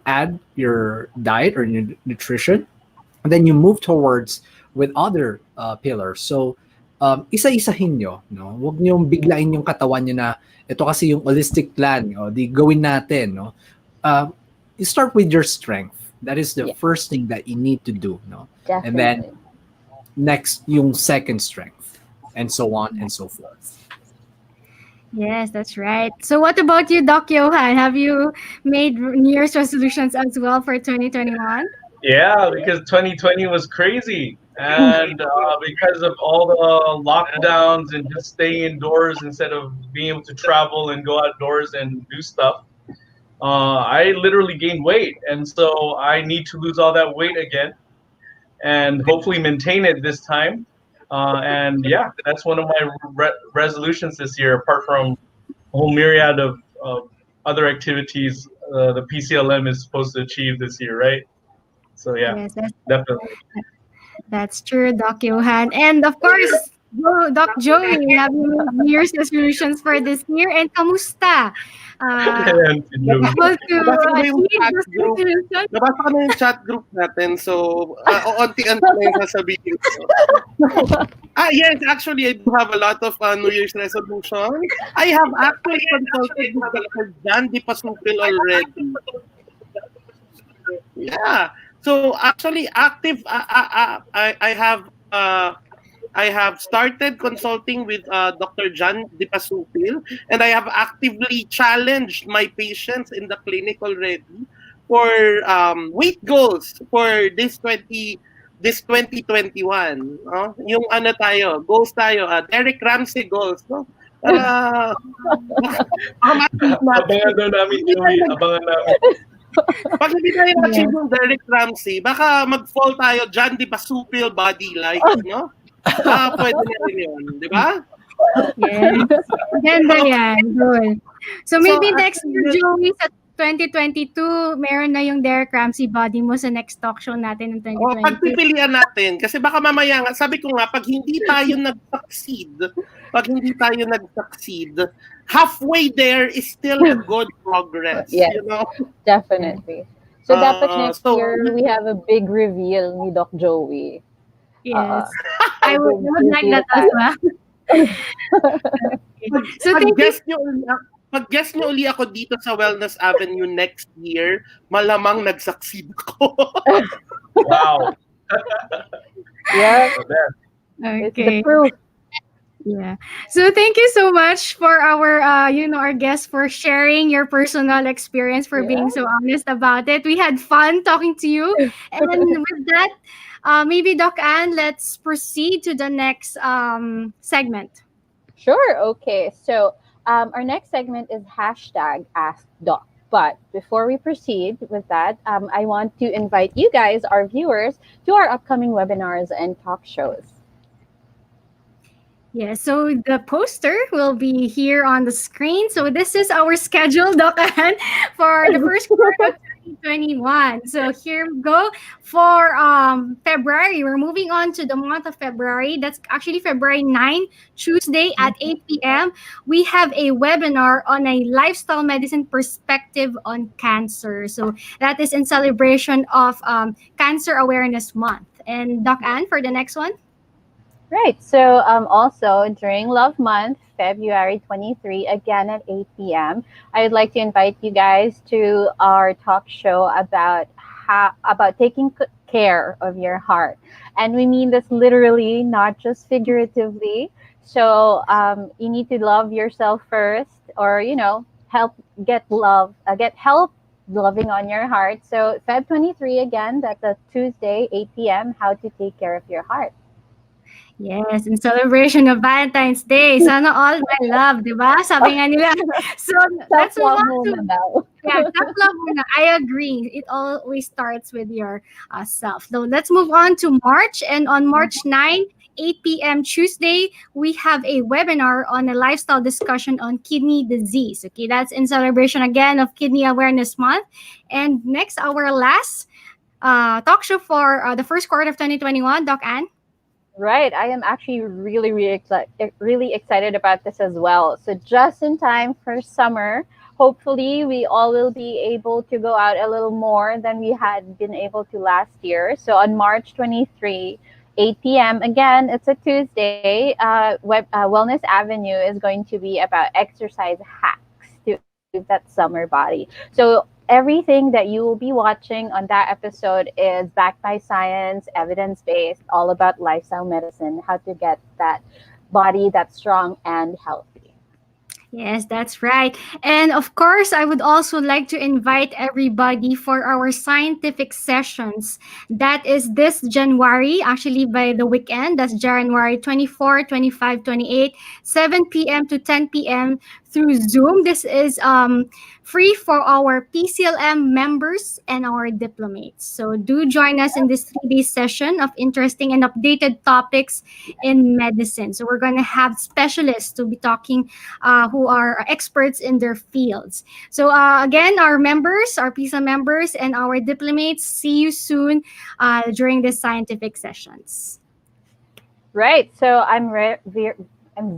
add your diet or your nutrition, and then you move towards with other pillars. So isa-isahin nyo, no? Huwag nyo biglain yung katawan nyo na ito kasi yung holistic plan, di gawin natin, no? You start with your strength. That is the first thing that you need to do, no? Definitely. And then next yung second strength, and so on and so forth. Yes, that's right. So what about you, Doc Johan? Have you made New Year's resolutions as well for 2021? Yeah, because 2020 was crazy. And because of all the lockdowns and just staying indoors instead of being able to travel and go outdoors and do stuff, I literally gained weight. And so I need to lose all that weight again and hopefully maintain it this time. And yeah, that's one of my resolutions this year, apart from a whole myriad of other activities the PCLM is supposed to achieve this year, right? So yeah, Yes, definitely. that's true, Doc Johan. And of course, Doc Joey, have you made New Year's resolutions for this year? And kamusta? And Able to Nabasa ko yung achieve chat those group. resolutions? Nabasa ko na yung chat group natin, so onti-onti na yung sasabihin ko. Yes, actually, I do have a lot of New Year's resolutions. I have actually consulted with Dr. Dipasupil already. Yeah. So actually, active. I have started consulting with Dr. Johann Dipasupil, and I have actively challenged my patients in the clinic already for weight goals for this this 2021, no? Yung ano tayo, goals tayo, Derek Ramsey goals, no? Para ma-achieve natin. Abangan daw namin, Joey. Abangan namin. Pag hindi tayo na-achieve yung Derek Ramsey, baka mag-fall tayo dyan, Dipasupil body like, no? Pwede na rin yun, di ba? Yes. Ganda yan. Good. So maybe So, next year, Joey, sa 2022, meron na yung Derek Ramsey body mo sa next talk show natin ng 2022. Pagpipilian natin, kasi baka mamaya nga, sabi ko nga, pag hindi tayo nag-succeed, halfway there is still a good progress. Yes. You know? Definitely. So dapat next so- year we have a big reveal ni Doc Joey. Yes. I would like that as well. So thank you. Pag-guest nyo uli ako dito sa Wellness Avenue next year, malamang nag-succeed ako. Wow. Yeah, it's Okay. the proof. Yeah. So thank you so much for our our guests for sharing your personal experience, for being so honest about it. We had fun talking to you. And with that, maybe Doc Ann, let's proceed to the next segment. Sure. Okay. So our next segment is #AskDoc. But before we proceed with that, I want to invite you guys, our viewers, to our upcoming webinars and talk shows. Yeah, so the poster will be here on the screen. So this is our schedule, Doc Ann, for the first quarter of 2021. So here we go for February. We're moving on to the month of February. That's actually February 9, Tuesday at 8 p.m. We have a webinar on a lifestyle medicine perspective on cancer. So that is in celebration of Cancer Awareness Month. And Doc Ann, for the next one? Right. So also during Love Month, February 23, again at 8 p.m., I'd like to invite you guys to our talk show about taking care of your heart. And we mean this literally, not just figuratively. So you need to love yourself first, or help get help loving on your heart. So Feb 23 again, that's a Tuesday, 8 p.m., how to take care of your heart. Yes, in celebration of Valentine's Day. Sana all my love, di ba? Sabi nga nila. So, let's move on to... Self-love muna. I agree. It always starts with your self. So, let's move on to March. And on March 9, 8 p.m. Tuesday, we have a webinar on a lifestyle discussion on kidney disease. Okay, that's in celebration again of Kidney Awareness Month. And next, our last talk show for the first quarter of 2021, Doc Ann. Right. I am actually really excited about this as well. So just in time for summer, hopefully we all will be able to go out a little more than we had been able to last year. So on March 23, 8 p.m. again, it's a Tuesday. Wellness Avenue is going to be about exercise hacks to improve that summer body. So everything that you will be watching on that episode is backed by science, evidence-based, all about lifestyle medicine, how to get that body that's strong and healthy. Yes, that's right. And of course, I would also like to invite everybody for our scientific sessions. That is this January, actually by the weekend. That's January 24, 25, 28, 7 p.m. to 10 p.m. through Zoom. This is free for our PCLM members and our diplomates. So do join us in this 3-day session of interesting and updated topics in medicine. So we're going to have specialists to be talking who are experts in their fields. So again, our members, our PISA members, and our diplomates, see you soon during these scientific sessions. Right. So I'm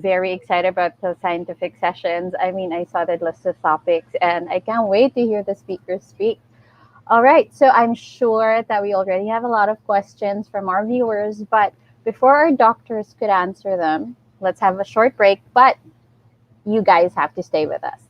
very excited about the scientific sessions. I mean, I saw the list of topics and I can't wait to hear the speakers speak. All right. So I'm sure that we already have a lot of questions from our viewers, but before our doctors could answer them, let's have a short break, but you guys have to stay with us.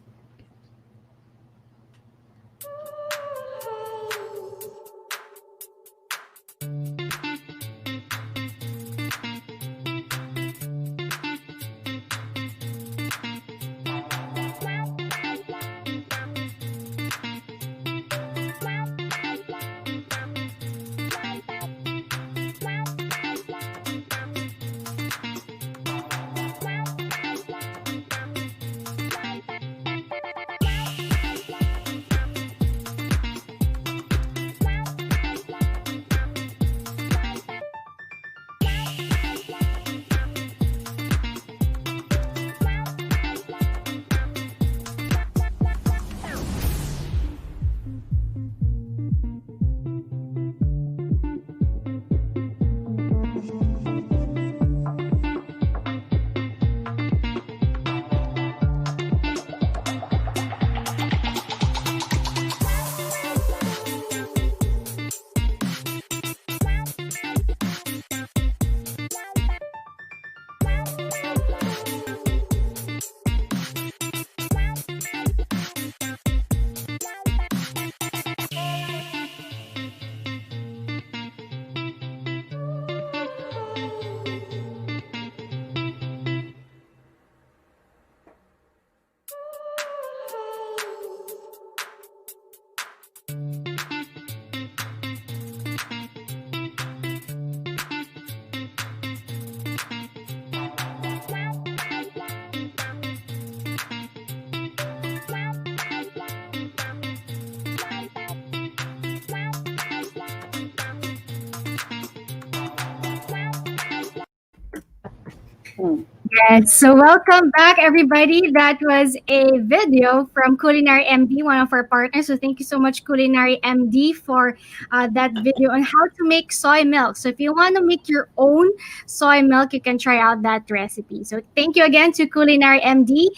Yes, so welcome back, everybody. That was a video from Culinary MD, one of our partners. So thank you so much, Culinary MD, for that video on how to make soy milk. So if you want to make your own soy milk, you can try out that recipe. So thank you again to Culinary MD.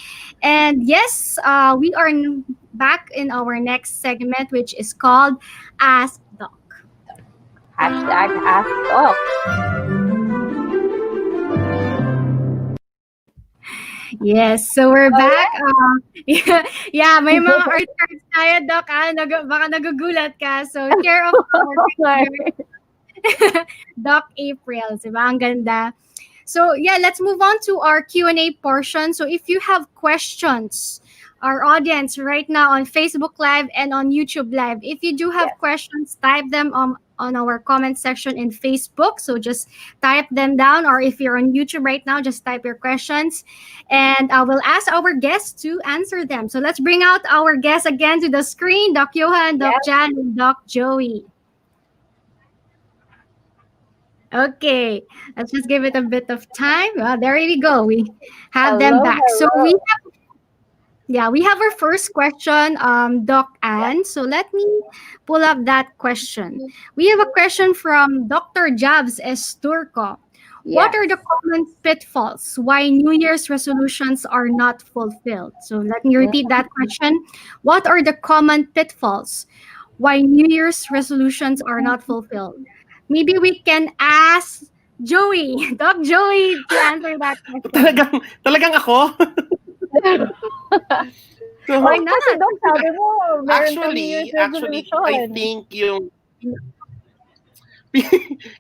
And yes, we are back in our next segment, which is called Ask Doc. Hashtag Ask Doc. Yes, so we're back. Yeah, may mga arts tayo, Doc. Baka nagugulat ka. So, care of our Doc April. Diba? Ang ganda. So, yeah, let's move on to our Q&A portion. So, if you have questions, our audience right now on Facebook Live and on YouTube Live, if you do have questions, type them on our comment section in Facebook. So just type them down, or if you're on YouTube right now, just type your questions, and I will ask our guests to answer them. So let's bring out our guests again to the screen, Doc Johan, Doc Jan, and Doc Joey. Okay, let's just give it a bit of time. Well, there we go. We have them back. So we have our first question, Doc Ann. So let me pull up that question. We have a question from Dr. Jabs Esturco. What are the common pitfalls why New Year's resolutions are not fulfilled? So let me repeat that question. What are the common pitfalls why New Year's resolutions are not fulfilled? Maybe we can ask Joey, Doc Joey, to answer that question. Talagang ako? So, why not? Actually, I think yung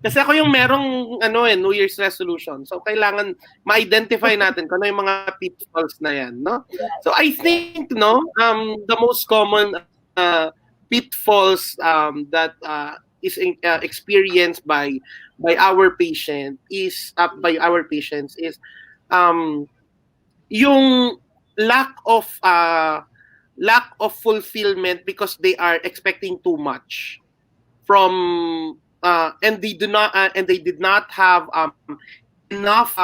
kasi ako yung merong New Year's resolution. So kailangan ma-identify natin kung ano yung mga pitfalls na yan, no? So I think the most common pitfalls that is experienced by our patients is yung lack of fulfillment because they are expecting too much from and they did not have enough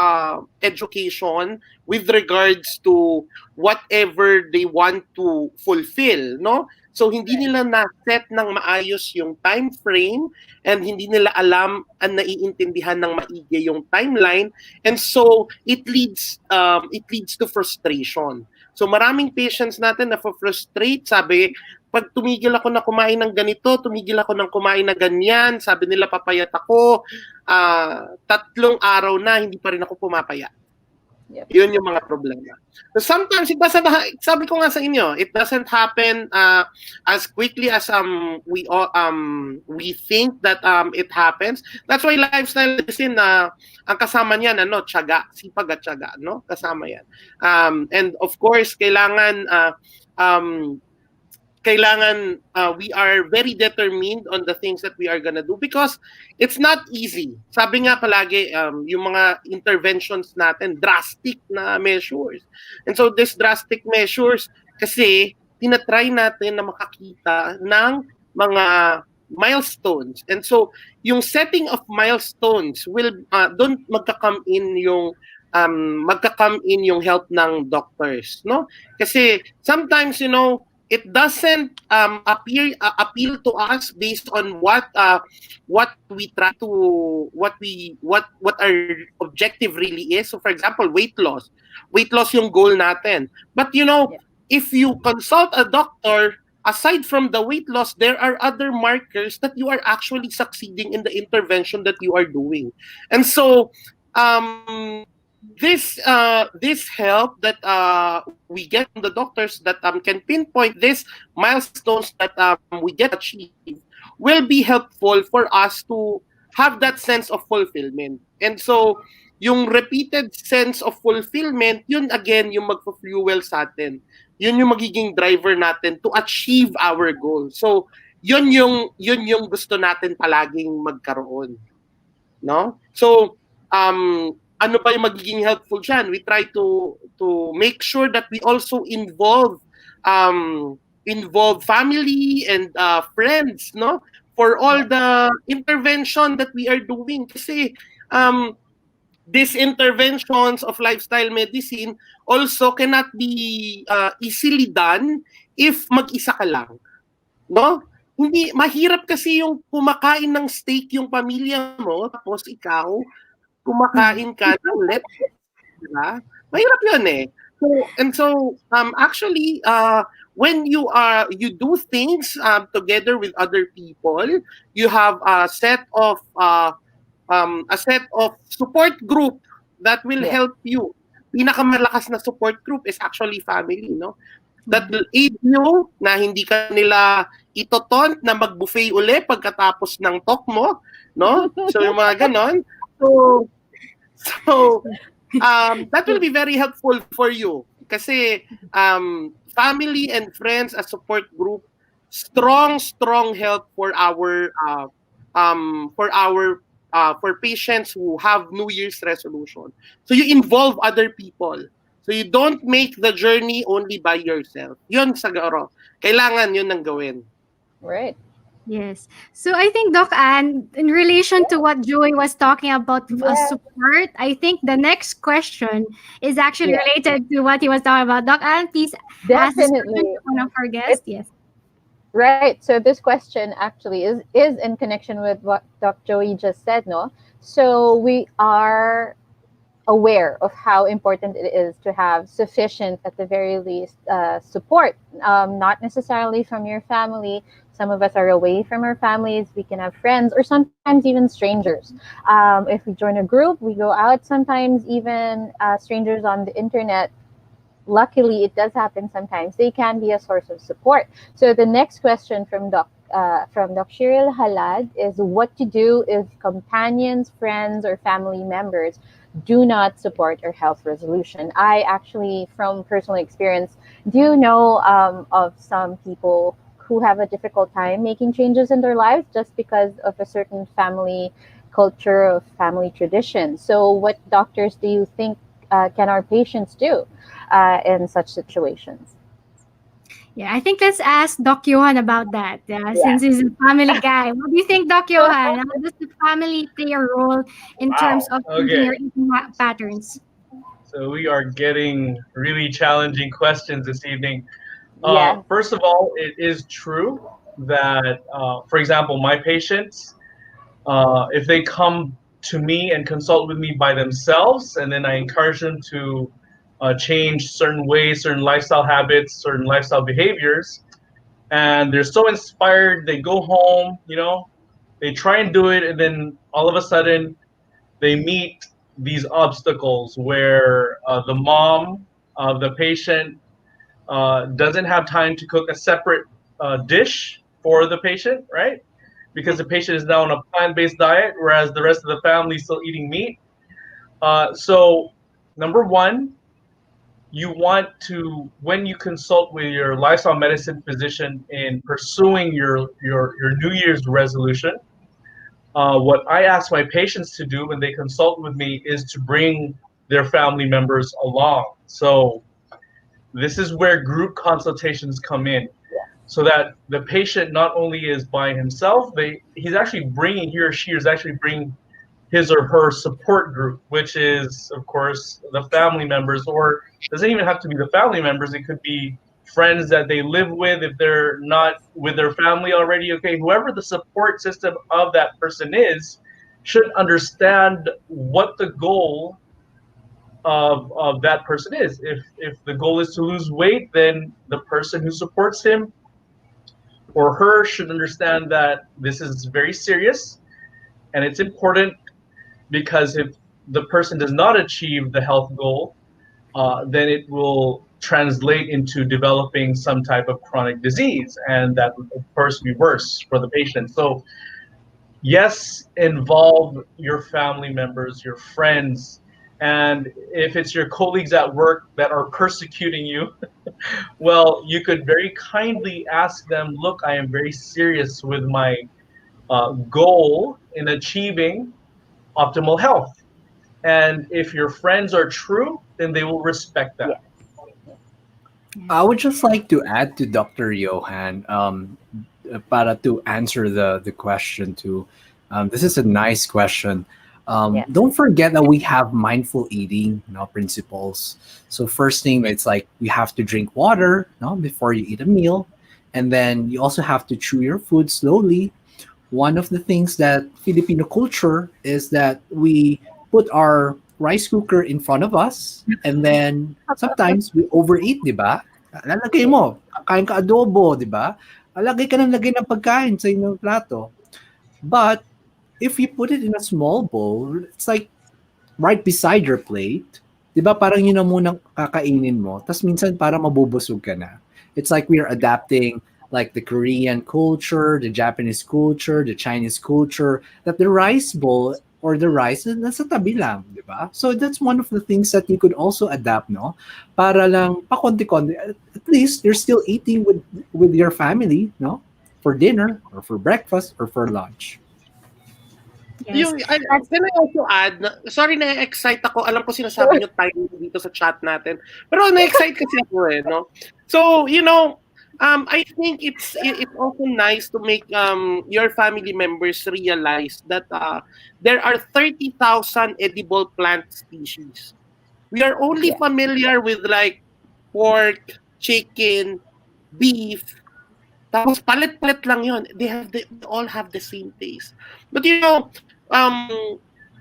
education with regards to whatever they want to fulfill, no? So hindi nila na-set ng maayos yung time frame, and hindi nila alam at naiintindihan ng maigi yung timeline, and so it leads to frustration. So maraming patients natin na frustrate, sabi, pag tumigil ako na kumain ng ganito, tumigil ako ng kumain na ganyan, sabi nila papayat ako, 3 araw na hindi pa rin ako pumapayat. Yun yung mga problema. So sometimes it doesn't, sabi ko nga sa inyo, it doesn't happen as quickly as we think that it happens. That's why lifestyle medicine ang kasama niyan tiyaga, sipag at tiyaga, no? Kasama yan. And of course, kailangan we are very determined on the things that we are gonna do because it's not easy. Sabi nga palagi, yung mga interventions natin, drastic na measures. And so these drastic measures, kasi tinatry natin na makakita ng mga milestones. And so yung setting of milestones will don't magka-come in yung help ng doctors, no? Kasi sometimes it doesn't appeal to us based on what we try to what our objective really is. So for example, weight loss yung goal natin. But if you consult a doctor, aside from the weight loss, there are other markers that you are actually succeeding in the intervention that you are doing. And so this help that we get from the doctors that can pinpoint these milestones that we get achieved will be helpful for us to have that sense of fulfillment. And so yung repeated sense of fulfillment, yun again yung magpo-fuel sa atin. Yun yung magiging driver natin to achieve our goal. So yun yung gusto natin palaging magkaroon, no? So ano pa yung magiging helpful dyan? We try to make sure that we also involve family and friends, no? For all the intervention that we are doing. Kasi these interventions of lifestyle medicine also cannot be easily done if mag-isa ka lang. No? Hindi, mahirap kasi yung kumakain ng steak yung pamilya mo, tapos ikaw, kumakain ka ng diba? Mahirap yun eh. Actually, when you do things together with other people, you have a set of support group that will help you. Pinakamalakas na support group is actually family, no? That will aid you na hindi ka nila itotont na mag-buffet uli pagkatapos ng talk mo, no? So yung mga ganon. So that will be very helpful for you kasi family and friends as support group, strong help for patients who have New Year's resolution. So you involve other people. So you don't make the journey only by yourself. Yun siguro. Kailangan yun ang gawin. Right. Yes. So I think, Doc Ann, in relation to what Joey was talking about support, I think the next question is actually related to what he was talking about. Doc Ann, please ask this question to one of our guests. Yes. Right. So this question actually is in connection with what Dr. Joey just said, no? So we are aware of how important it is to have sufficient, at the very least, support, not necessarily from your family. Some of us are away from our families. We can have friends or sometimes even strangers. If we join a group, we go out, sometimes even strangers on the internet. Luckily, it does happen sometimes. They can be a source of support. So the next question from Dr. Shiril Halad is what to do if companions, friends, or family members do not support our health resolution. I actually, from personal experience, do know of some people who have a difficult time making changes in their lives just because of a certain family culture, of family tradition. So what doctors do you think can our patients do in such situations? Yeah, I think let's ask Doc Johan about that, since he's a family guy. What do you think, Doc Johan? How does the family play a role in terms of changing your eating patterns? So we are getting really challenging questions this evening. Yes. First of all, it is true that, for example, my patients, if they come to me and consult with me by themselves, and then I encourage them to change certain ways, certain lifestyle habits, certain lifestyle behaviors, and they're so inspired, they go home, they try and do it, and then all of a sudden they meet these obstacles where the mom of the patient doesn't have time to cook a separate dish for the patient, right? Because the patient is now on a plant-based diet, whereas the rest of the family is still eating meat. So, number one, you want to, when you consult with your lifestyle medicine physician in pursuing your New Year's resolution, what I ask my patients to do when they consult with me is to bring their family members along. So this is where group consultations come in, so that the patient not only is by himself, he or she is actually bringing his or her support group, which is, of course, the family members, or doesn't even have to be the family members. It could be friends that they live with if they're not with their family already. Okay, whoever the support system of that person is should understand what the goal of that person is. If the goal is to lose weight, then the person who supports him or her should understand that this is very serious and it's important, because if the person does not achieve the health goal, then it will translate into developing some type of chronic disease, and that would, of course, be worse for the patient. So yes, involve your family members, your friends, and if it's your colleagues at work that are persecuting you, well, you could very kindly ask them, look, I am very serious with my goal in achieving optimal health. And if your friends are true, then they will respect that. I would just like to add to Dr. Johan, para to answer the question too. This is a nice question. Yes. Don't forget that we have mindful eating, principles. So first thing, it's like you have to drink water, before you eat a meal, and then you also have to chew your food slowly. One of the things that Filipino culture is that we put our rice cooker in front of us, and then sometimes we overeat, di ba? Lalagay mo, kain ka adobo, di ba? Lagay ng pagkain sa inyong plato. But if you put it in a small bowl, it's like right beside your plate. 'Di ba parang yun ang munang kakainin mo, tas minsan parang mabubusog ka na. It's like we are adapting like the Korean culture, the Japanese culture, the Chinese culture, that the rice bowl or the rice nasa tabi lang, 'di ba? So that's one of the things that you could also adapt, no? Para lang pakonti-konti, at least you're still eating with your family, no? For dinner or for breakfast or for lunch. Yes. Can I also add, sorry na-excite ako, alam ko sinasabi nyo time dito sa chat natin, pero na-excite kasi ako no? So, I think it's also nice to make your family members realize that there are 30,000 edible plant species. We are only familiar with like pork, chicken, beef. Tapos palit-palit lang yun. They all have the same taste. But um,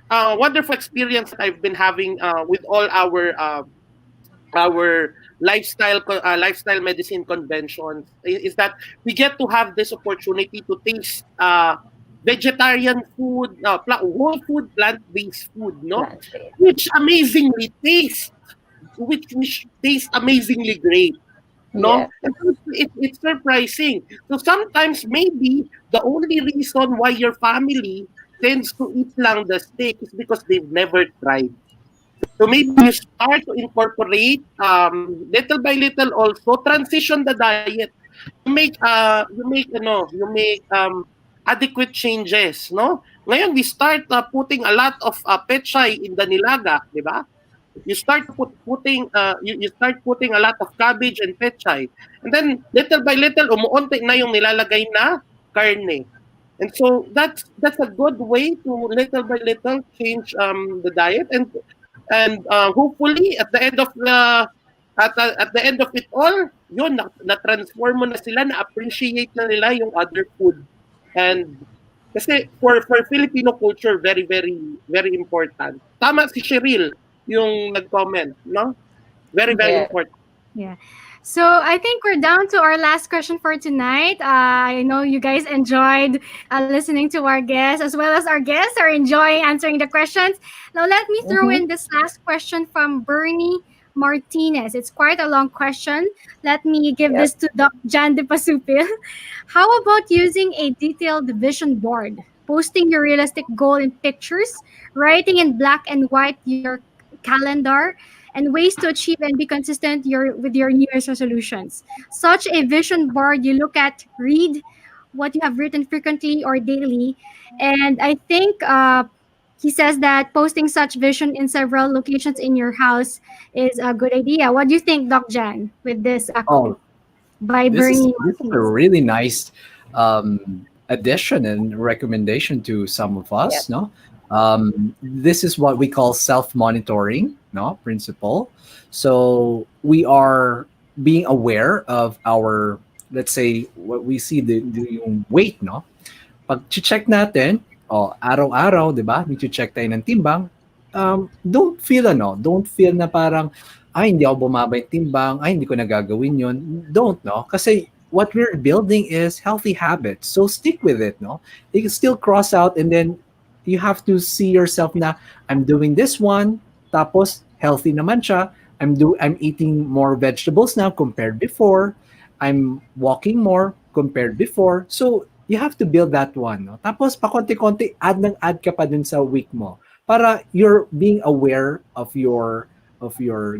wonderful experience that I've been having with all our lifestyle medicine conventions is that we get to have this opportunity to taste vegetarian food, whole food, plant-based food, no, Plant-based. which tastes amazingly great. No, Yes. and so it's surprising. So sometimes maybe the only reason why your family tends to eat lang the steak is because they've never tried. So maybe you start to incorporate little by little, also transition the diet. You make adequate changes, no? Ngayon we start putting a lot of pechay in the nilaga, di ba? You start you start putting a lot of cabbage and pechay. And then little by little umuunti na yung nilalagay na karne. And so that's a good way to little by little change the diet, and hopefully at the end of it all, yun na transform mo na sila, na appreciate na nila yung other food. And kasi for Filipino culture, very very very important. Tama si Cheryl yung nag-comment, no? Very very Yes. important. Yeah. So I think we're down to our last question for tonight. I know you guys enjoyed listening to our guests, as well as our guests are enjoying answering the questions. Now let me throw in this last question from Bernie Martinez. It's quite a long question. Let me give Yep. this to Jan Dipasupil. How about using a detailed vision board, posting your realistic goal in pictures, writing in black and white your calendar, and ways to achieve and be consistent with your New Year's resolutions. Such a vision board you look at, read what you have written frequently or daily. And I think he says that posting such vision in several locations in your house is a good idea. What do you think, Doc Jan, with this Oh, by this is Bernie this is a Martinez? really nice addition and recommendation to some of Yep. us. No, this is what we call self-monitoring, no principle. So we are being aware of our, let's say, what we see the yung weight, no. Pag check natin, araw-araw, 'di ba? Check tayo ng timbang. Don't feel na parang ay hindi ako bumaba yung timbang, ay hindi ko nagagawin 'yon. Don't, no? Kasi what we're building is healthy habits. So stick with it, no? You can still cross out, and then you have to see yourself na I'm doing this one, tapos healthy naman siya. I'm eating more vegetables now compared before. I'm walking more compared before. So you have to build that one, no? Tapos pakonti-konti add ka pa dun sa week mo. Para you're being aware of your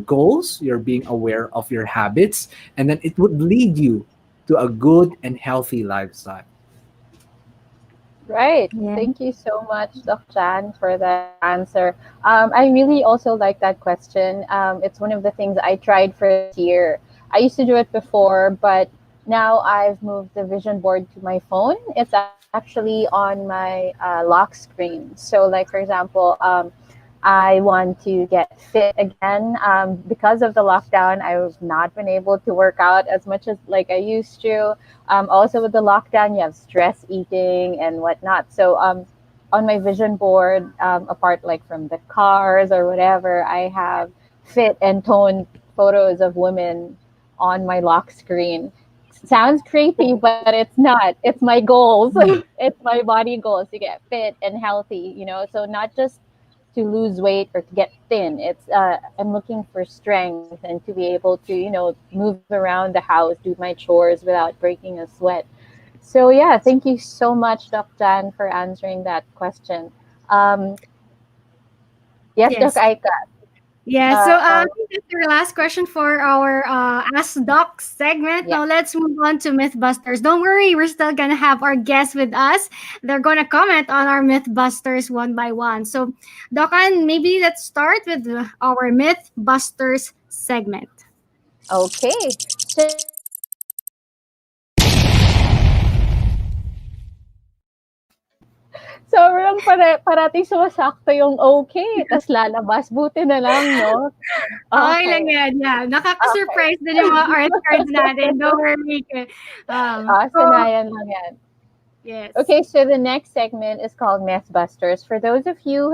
goals, you're being aware of your habits, and then it would lead you to a good and healthy lifestyle. Right. Yeah. Thank you so much, Dr. Jan, for that answer. I really also like that question. It's one of the things I tried for this year. I used to do it before, but Now I've moved the vision board to my phone. It's actually on my lock screen. So, like for example, I want to get fit again. Because of the lockdown, I've not been able to work out as much as like I used to. Also, with the lockdown, you have stress eating and whatnot. So, on my vision board, apart like from the cars or whatever, I have fit and toned photos of women on my lock screen. Sounds creepy, but it's not. It's my goals. It's my body goals to get fit and healthy, So not just to lose weight or to get thin. It's I'm looking for strength and to be able to, move around the house, do my chores without breaking a sweat. So yeah, thank you so much, Doc Jan, for answering that question. Um, yes, Doc Yes. Aika. Yeah, so Uh, I think that's our last question for our Ask Doc segment. yeah. Now let's move on to Mythbusters. Don't worry, we're still gonna have our guests with us. They're gonna comment on our Mythbusters one by one. So, Docan, maybe let's start with our Mythbusters segment. Okay. So sobrang parating sumasakto yung okay, tas lalabas. Buti na lang, no? Okay Okay. lang yan, yeah. Okay. Nakaka-surprise din yung mga art cards natin. Don't worry. So, Sanayan lang yan. yes. Okay, so the next segment is called Mythbusters. For those of you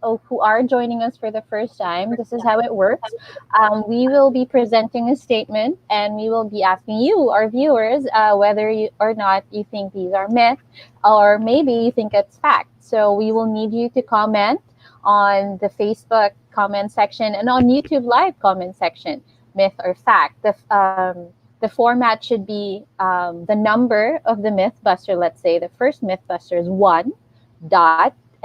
who are joining us for the first time, this is how it works. We will be presenting a statement, and we will be asking you, our viewers, whether you or not you think these are myth, or maybe you think it's fact. So we will need you to comment on the Facebook comment section and on YouTube live comment section, myth or fact. The format should be the number of the Mythbuster. Let's say the first Mythbuster is 1 ...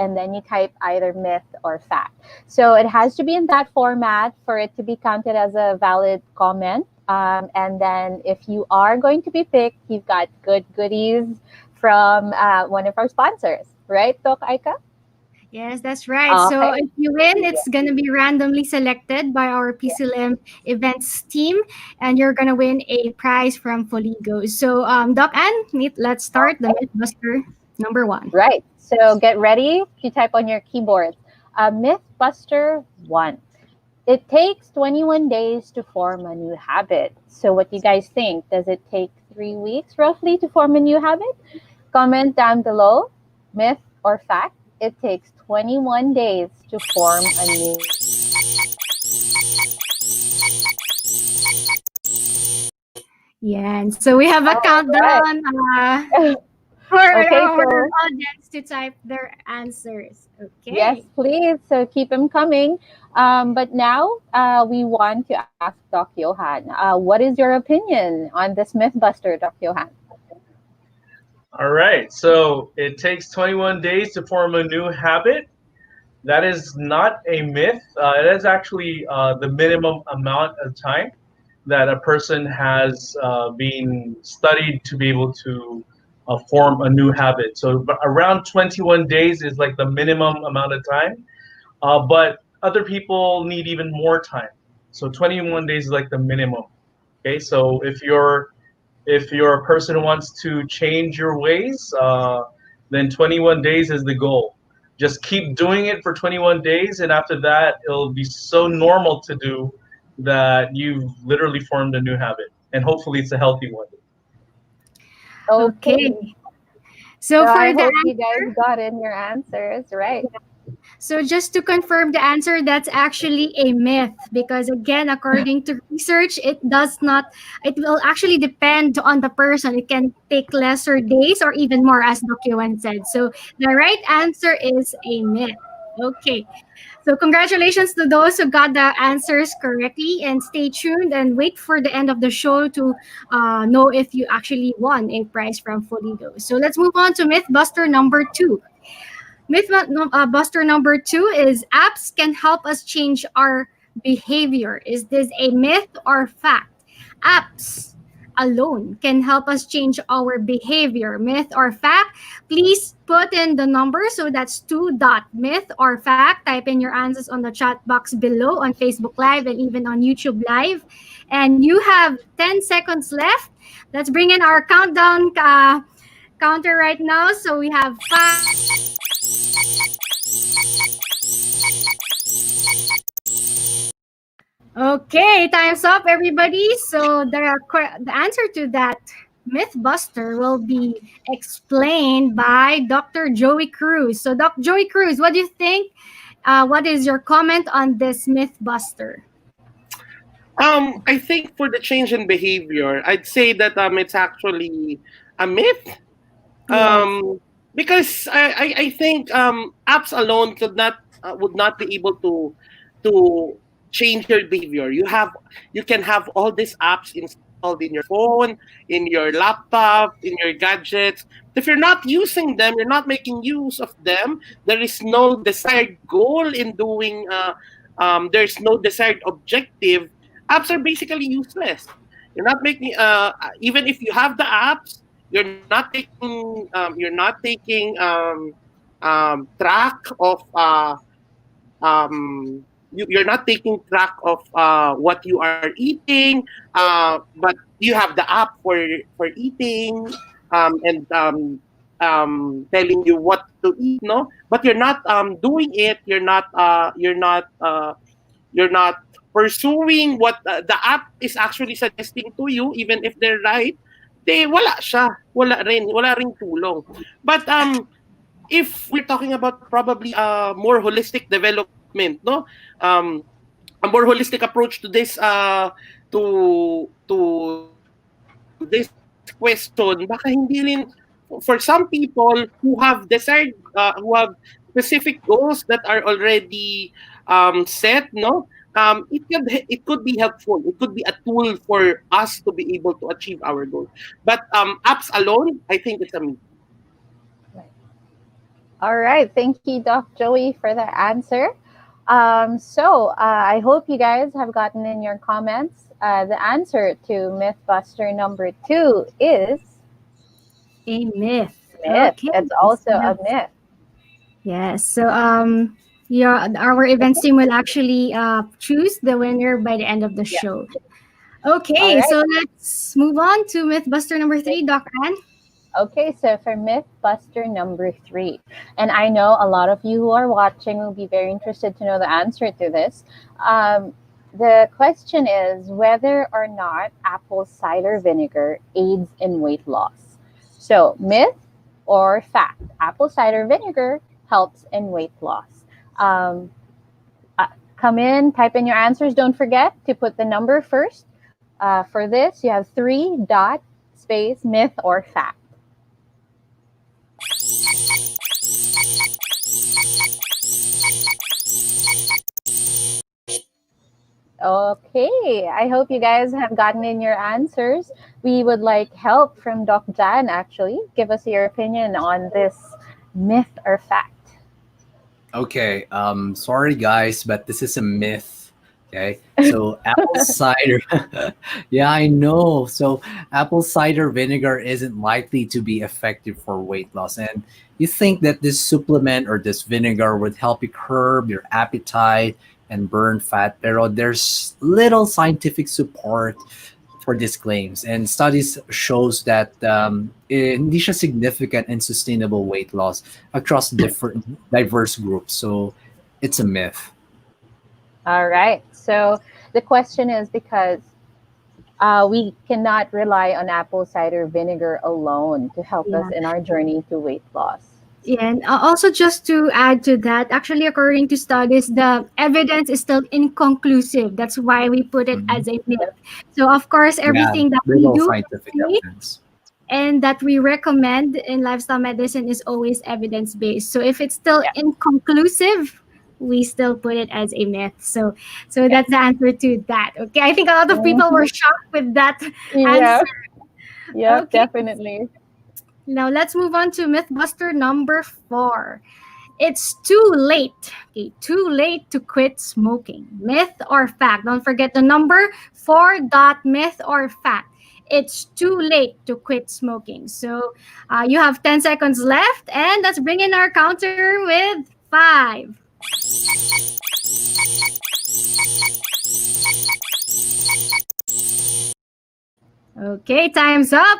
and then you type either myth or fact. So it has to be in that format for it to be counted as a valid comment. And then if you are going to be picked, you've got good goodies from one of our sponsors, right, Doc Aika? Yes, that's right. So Okay. if you win, it's gonna be randomly selected by our PCLM events team, and you're gonna win a prize from Foligo. So, Doc Ann, let's start the Mythbuster number one. Right. So get ready to type on your keyboard. Mythbuster 1. It takes 21 days to form a new habit. So what do you guys think? Does it take 3 weeks roughly to form a new habit? Comment down below, myth or fact. It takes 21 days to form a new. Yeah, and so we have a Right. countdown for Okay, our so audience to type their answers. yes, Okay. please. So keep them coming. But now we want to ask Doc Johan, what is your opinion on this Mythbuster, Doc Johan? All right. So it takes 21 days to form a new habit. That is not a myth. It is actually the minimum amount of time that a person has been studied to be able to form a new habit. So around 21 days is like the minimum amount of time. But other people need even more time. So 21 days is like the minimum. Okay. So if you're a person who wants to change your ways, then 21 days is the goal. Just keep doing it for 21 days, and after that, it'll be so normal to do that you've literally formed a new habit, and hopefully, it's a healthy one. Okay. Okay. So So for I the hope you guys got in your answers, right? So just to confirm the answer, that's actually a myth because again, according to research, it will actually depend on the person. It can take lesser days or even more, as Dokuan said. So the right answer is a myth. Okay. So congratulations to those who got the answers correctly, and stay tuned and wait for the end of the show to know if you actually won a prize from Foligo. So let's move on to Mythbuster number two. Buster number two is apps can help us change our behavior. Is this a myth or fact? Apps alone can help us change our behavior. Myth or fact? Please put in the number. So that's 2. Myth or fact. Type in your answers on the chat box below on Facebook Live and even on YouTube Live. And you have 10 seconds left. Let's bring in our countdown counter right now. So we have 5. Okay, time's up, everybody. So the answer to that Mythbuster will be explained by Dr. Jowi Cruz. So, Dr. Jowi Cruz, what do you think? What is your comment on this Mythbuster? I think for the change in behavior, I'd say that it's actually a myth. Yes. Because I think apps alone would not be able to change your behavior. You can have all these apps installed in your phone, in your laptop, in your gadgets. If you're not using them, you're not making use of them. There is no desired goal in doing. There's no desired objective. Apps are basically useless. You're not making. Even if you have the apps, you're not taking track of you're not taking track of what you are eating, but you have the app for eating, and telling you what to eat, no, but you're not doing it. You're not pursuing what the app is actually suggesting to you, even if they're right. Wala rin tulong. But if we're talking about probably a more holistic development, no, a more holistic approach to this to this question, baka hindi rin for some people who have specific goals that are already set, no. It could be helpful. It could be a tool for us to be able to achieve our goals. But apps alone, I think it's a myth. All right. Thank you, Doc Joey, for that answer. I hope you guys have gotten in your comments. The answer to Mythbuster number 2 is A myth. myth. Okay. It's also a myth. Yes. So our events team will actually choose the winner by the end of the show. Okay, All right. so let's move on to Mythbuster number 3, Doc Ann. Okay, so for Mythbuster number 3, and I know a lot of you who are watching will be very interested to know the answer to this. The question is whether or not apple cider vinegar aids in weight loss. So, myth or fact? Apple cider vinegar helps in weight loss. Come in, type in your answers. Don't forget to put the number first. For this, you have 3 space myth or fact. Okay, I hope you guys have gotten in your answers. We would like help from Doc Jan, actually. Give us your opinion on this myth or fact. Okay, sorry guys, but this is a myth. Okay, so apple cider, yeah, I know. So apple cider vinegar isn't likely to be effective for weight loss, and you think that this supplement or this vinegar would help you curb your appetite and burn fat, pero there's little scientific support for these claims, and studies shows that hindi siya significant and sustainable weight loss across different diverse groups. So it's a myth. All right. So the question is because we cannot rely on apple cider vinegar alone to help us in our journey to weight loss. Yeah, and also just to add to that, actually, according to studies, the evidence is still inconclusive. That's why we put it as a myth. So, of course, everything that we little do scientific evidence. and that we recommend in lifestyle medicine is always evidence-based. So, if it's still inconclusive, we still put it as a myth. So that's the answer to that. Okay, I think a lot of people were shocked with that answer. Yeah, Okay. definitely. Now let's move on to Mythbuster number 4. It's too late. Okay, too late to quit smoking. Myth or fact? Don't forget the number 4. Myth or fact? it's too late to quit smoking. So you have 10 seconds left, and let's bring in our counter with 5. Okay, time's up.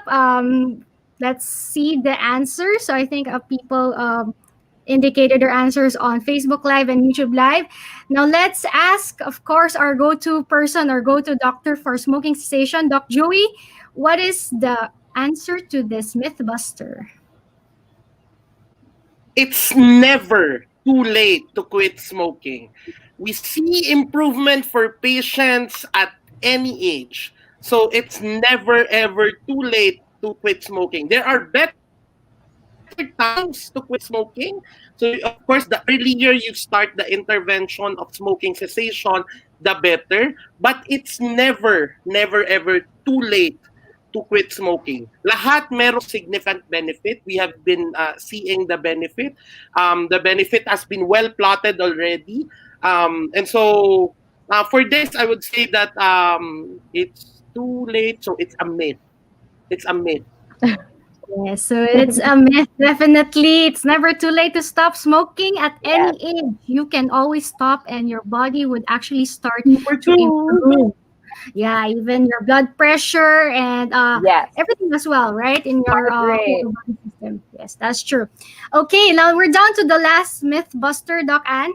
Let's see the answer. So I think people indicated their answers on Facebook Live and YouTube Live. Now let's ask, of course, our go-to person or go-to doctor for smoking cessation, Doc Joey. What is the answer to this mythbuster? It's never too late to quit smoking. We see improvement for patients at any age. So it's never ever too late to quit smoking. There are better times to quit smoking. So of course, the earlier you start the intervention of smoking cessation, the better. But it's never ever too late to quit smoking. Lahat merong significant benefit. We have been seeing the benefit. The benefit has been well plotted already. And so for this, I would say that it's too late. So it's a myth. It's a myth. Yes, so it's a myth. Definitely, it's never too late to stop smoking at Yes. any age. You can always stop, and your body would actually start Number to two. improve. Yeah, even your blood pressure and Yes. everything as well, right? In your Heart rate. whole body system. Yes, that's true. Okay, now we're down to the last myth buster, Doc Ann.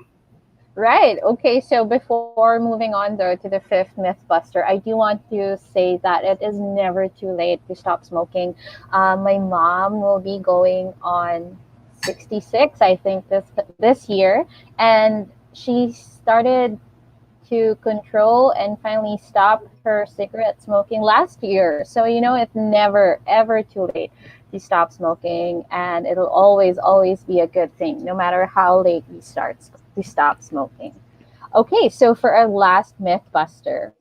Right. Okay. So before moving on though to the fifth mythbuster, I do want to say that it is never too late to stop smoking. My mom will be going on 66, I think, this year, and she started to control and finally stop her cigarette smoking last year. So it's never ever too late to stop smoking, and it'll always be a good thing, no matter how late we stop smoking. Okay, so for our last myth buster,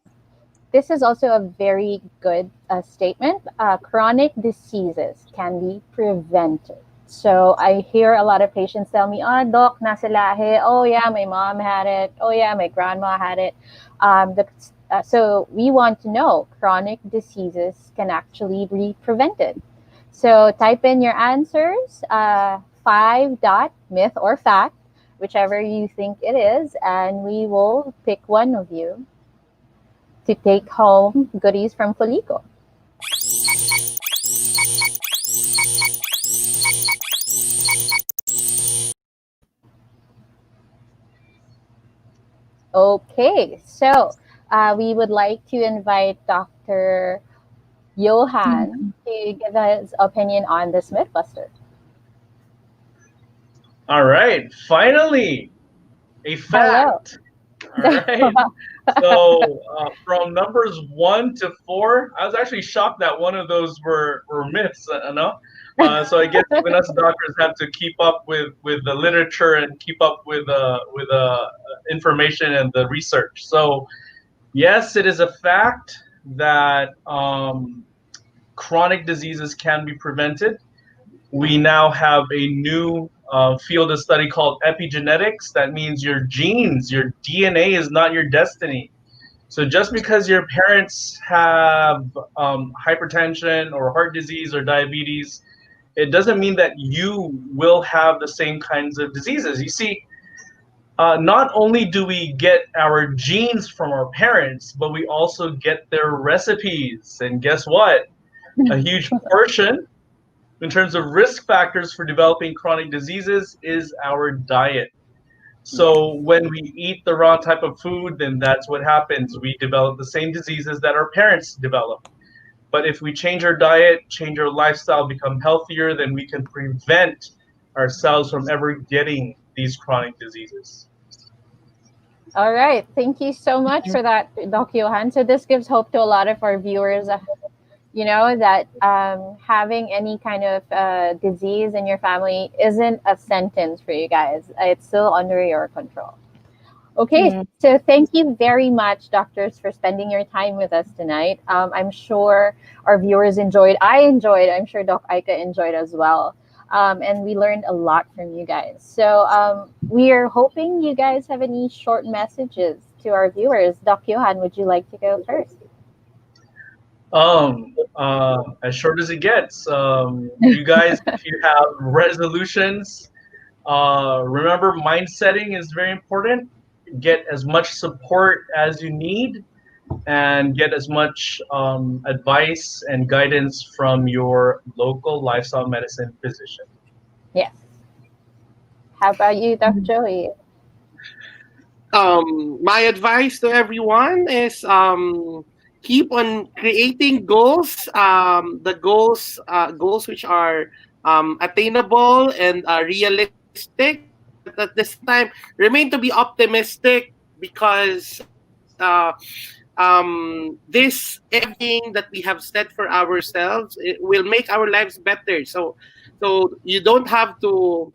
this is also a very good statement. Chronic diseases can be prevented. So I hear a lot of patients tell me, "Oh, doc, nasa lahi. Oh yeah, my mom had it. Oh yeah, my grandma had it." So we want to know chronic diseases can actually be prevented. So type in your answers, 5 myth or fact, whichever you think it is, and we will pick one of you to take home goodies from Folico. Okay, so we would like to invite Dr. Johann to give his opinion on this Mythbuster. All right, finally, a Hello. fact. All right. So from numbers 1 to 4, I was actually shocked that one of those were myths. So I guess when us doctors have to keep up with the literature and keep up with information and the research. So yes, it is a fact that chronic diseases can be prevented. We now have a new field of study called epigenetics. That means your genes, your DNA is not your destiny. So just because your parents have hypertension or heart disease or diabetes, it doesn't mean that you will have the same kinds of diseases. You see, not only do we get our genes from our parents, but we also get their recipes. And guess what? A huge portion in terms of risk factors for developing chronic diseases is our diet. So when we eat the wrong type of food, then that's what happens. We develop the same diseases that our parents develop. But if we change our diet, change our lifestyle, become healthier, then we can prevent ourselves from ever getting these chronic diseases. All right. Thank you so much for that, Doc Johan. So this gives hope to a lot of our viewers, that having any kind of disease in your family isn't a sentence for you guys. It's still under your control. Okay, Yeah. so thank you very much, doctors, for spending your time with us tonight. I'm sure our viewers enjoyed. I enjoyed. I'm sure Doc Aika enjoyed as well. And we learned a lot from you guys. So we are hoping you guys have any short messages to our viewers. Doc Johan, would you like to go first? As short as it gets. You guys, if you have resolutions, remember mind setting is very important. Get as much support as you need, and get as much advice and guidance from your local lifestyle medicine physician. Yes. How about you, Dr. Joey? My advice to everyone is keep on creating goals. The goals which are attainable and realistic, but at the same time remain to be optimistic because this everything that we have set for ourselves, it will make our lives better. So you don't have to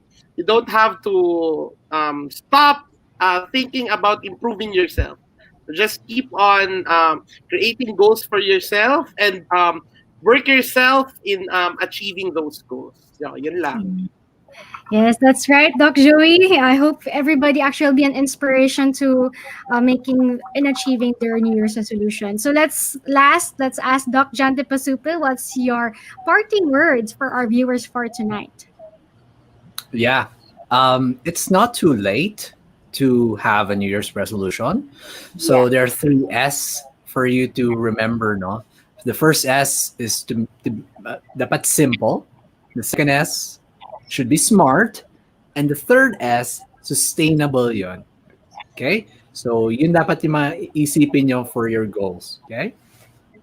stop thinking about improving yourself. Just keep on creating goals for yourself and work yourself in achieving those goals. So, yun lang. Yes, that's right, Doc Joey. I hope everybody actually will be an inspiration to making and achieving their New Year's resolution. So let's ask Doc John Dipasupil, what's your parting words for our viewers for tonight? Yeah. It's not too late to have a New Year's resolution. So Yeah. there are 3 S for you to remember, no? The first S is to dapat simple. The second S should be smart. And the third S, sustainable yon. Okay? So yun dapat yung maisipin nyo for your goals. Okay?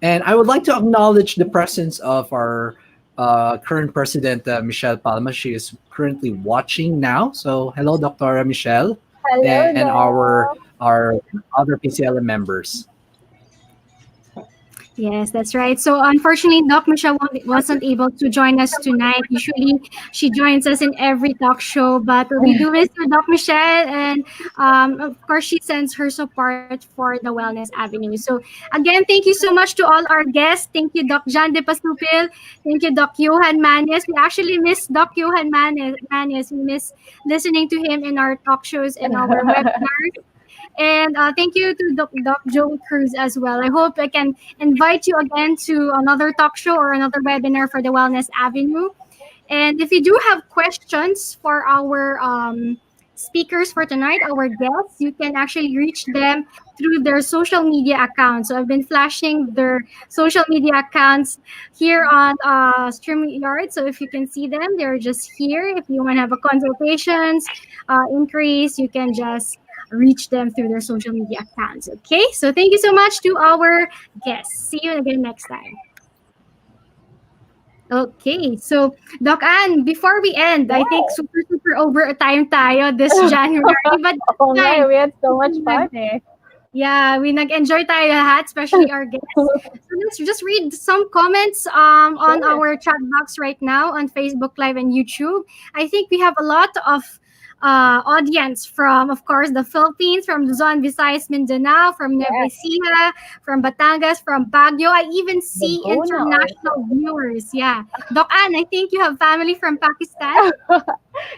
And I would like to acknowledge the presence of our current president, Michelle Palma. She is currently watching now. So hello, Dr. Michelle, Hello, and our Doc. our other PCLM members. Yes, that's right. So unfortunately, Doc Michelle wasn't able to join us tonight. Usually, she joins us in every talk show, but we do miss you, Doc Michelle, and of course, she sends her support for the Wellness Avenue. So again, thank you so much to all our guests. Thank you, Doc John De Pasupil. Thank you, Doc Johann Manez. We actually miss Doc Johann Manez. We miss listening to him in our talk shows and our webinars. And thank you to Doc Jowi Cruz as well. I hope I can invite you again to another talk show or another webinar for the Wellness Avenue. And if you do have questions for our speakers for tonight, our guests, you can actually reach them through their social media accounts. So I've been flashing their social media accounts here on StreamYard. So if you can see them, they're just here. If you want to have a consultations increase, you can just reach them through their social media accounts. Okay, so thank you so much to our guests. See you again next time. Okay, so Doc Ann, before we end, I think Wow. super over time tayo this January, but Oh time. my, we had so much fun eh. Yeah, we nag-enjoy tayo lahat, especially our guests. So let's just read some comments on Sure. our chat box right now on Facebook Live and YouTube. I think we have a lot of audience from, of course, the Philippines, from Luzon, Visayas, Mindanao, from Nueva Yes. Ecija, from Batangas, from Baguio. I even see Laguna international viewers. Yeah. Doc Ann, I think you have family from Pakistan.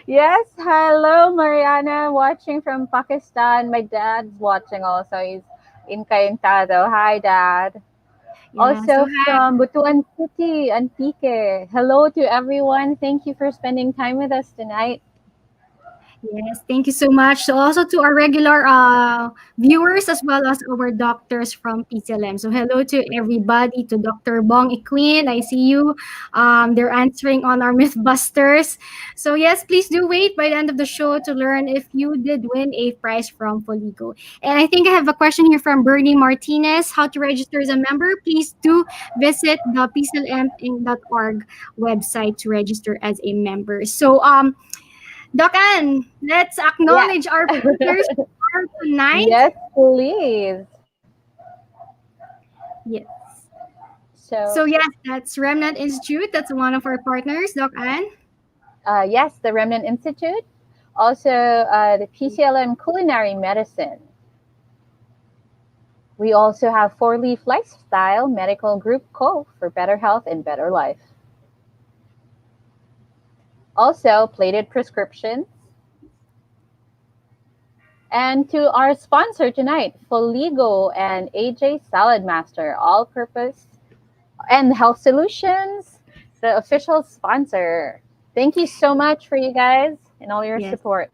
Yes, hello, Mariana, watching from Pakistan. My dad's watching also. He's in Cayentado. Hi, Dad. Yeah, so Also from Butuan City, Antique. Hello to everyone. Thank you for spending time with us tonight. yes, thank you so much. So also to our regular viewers as well as our doctors from PCLM. So hello to everybody, to Dr. Bong Equin. I see you. They're answering on our Mythbusters. So yes, please do wait by the end of the show to learn if you did win a prize from Foligo. And I think I have a question here from Bernie Martinez. How to register as a member? Please do visit the pclminc.org website to register as a member. So Doc Ann, let's Yeah. acknowledge our speakers for tonight. Yes, please. Yes. So, So yes, that's Remnant Institute. That's one of our partners, Doc Ann. yes, the Remnant Institute. Also, the PCLM Culinary Medicine. We also have Four Leaf Lifestyle Medical Group Co. for better health and better life. Also, Plated Prescriptions. And to our sponsor tonight, Foligo and AJ Salad Master, all-purpose and Health Solutions, the official sponsor. Thank you so much for you guys and all your Yes. support.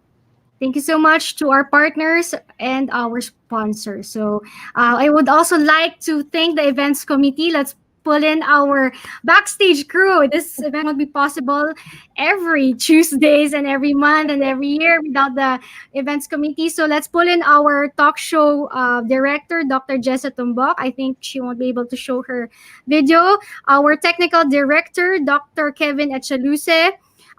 Thank you so much to our partners and our sponsors. So I would also like to thank the events committee. Let's pull in our backstage crew. This event won't be possible every Tuesdays and every month and every year without the events committee. So let's pull in our talk show director, Dr. Jessa Tumbok. I think she won't be able to show her video. Our technical director, Dr. Kevin Echaluse,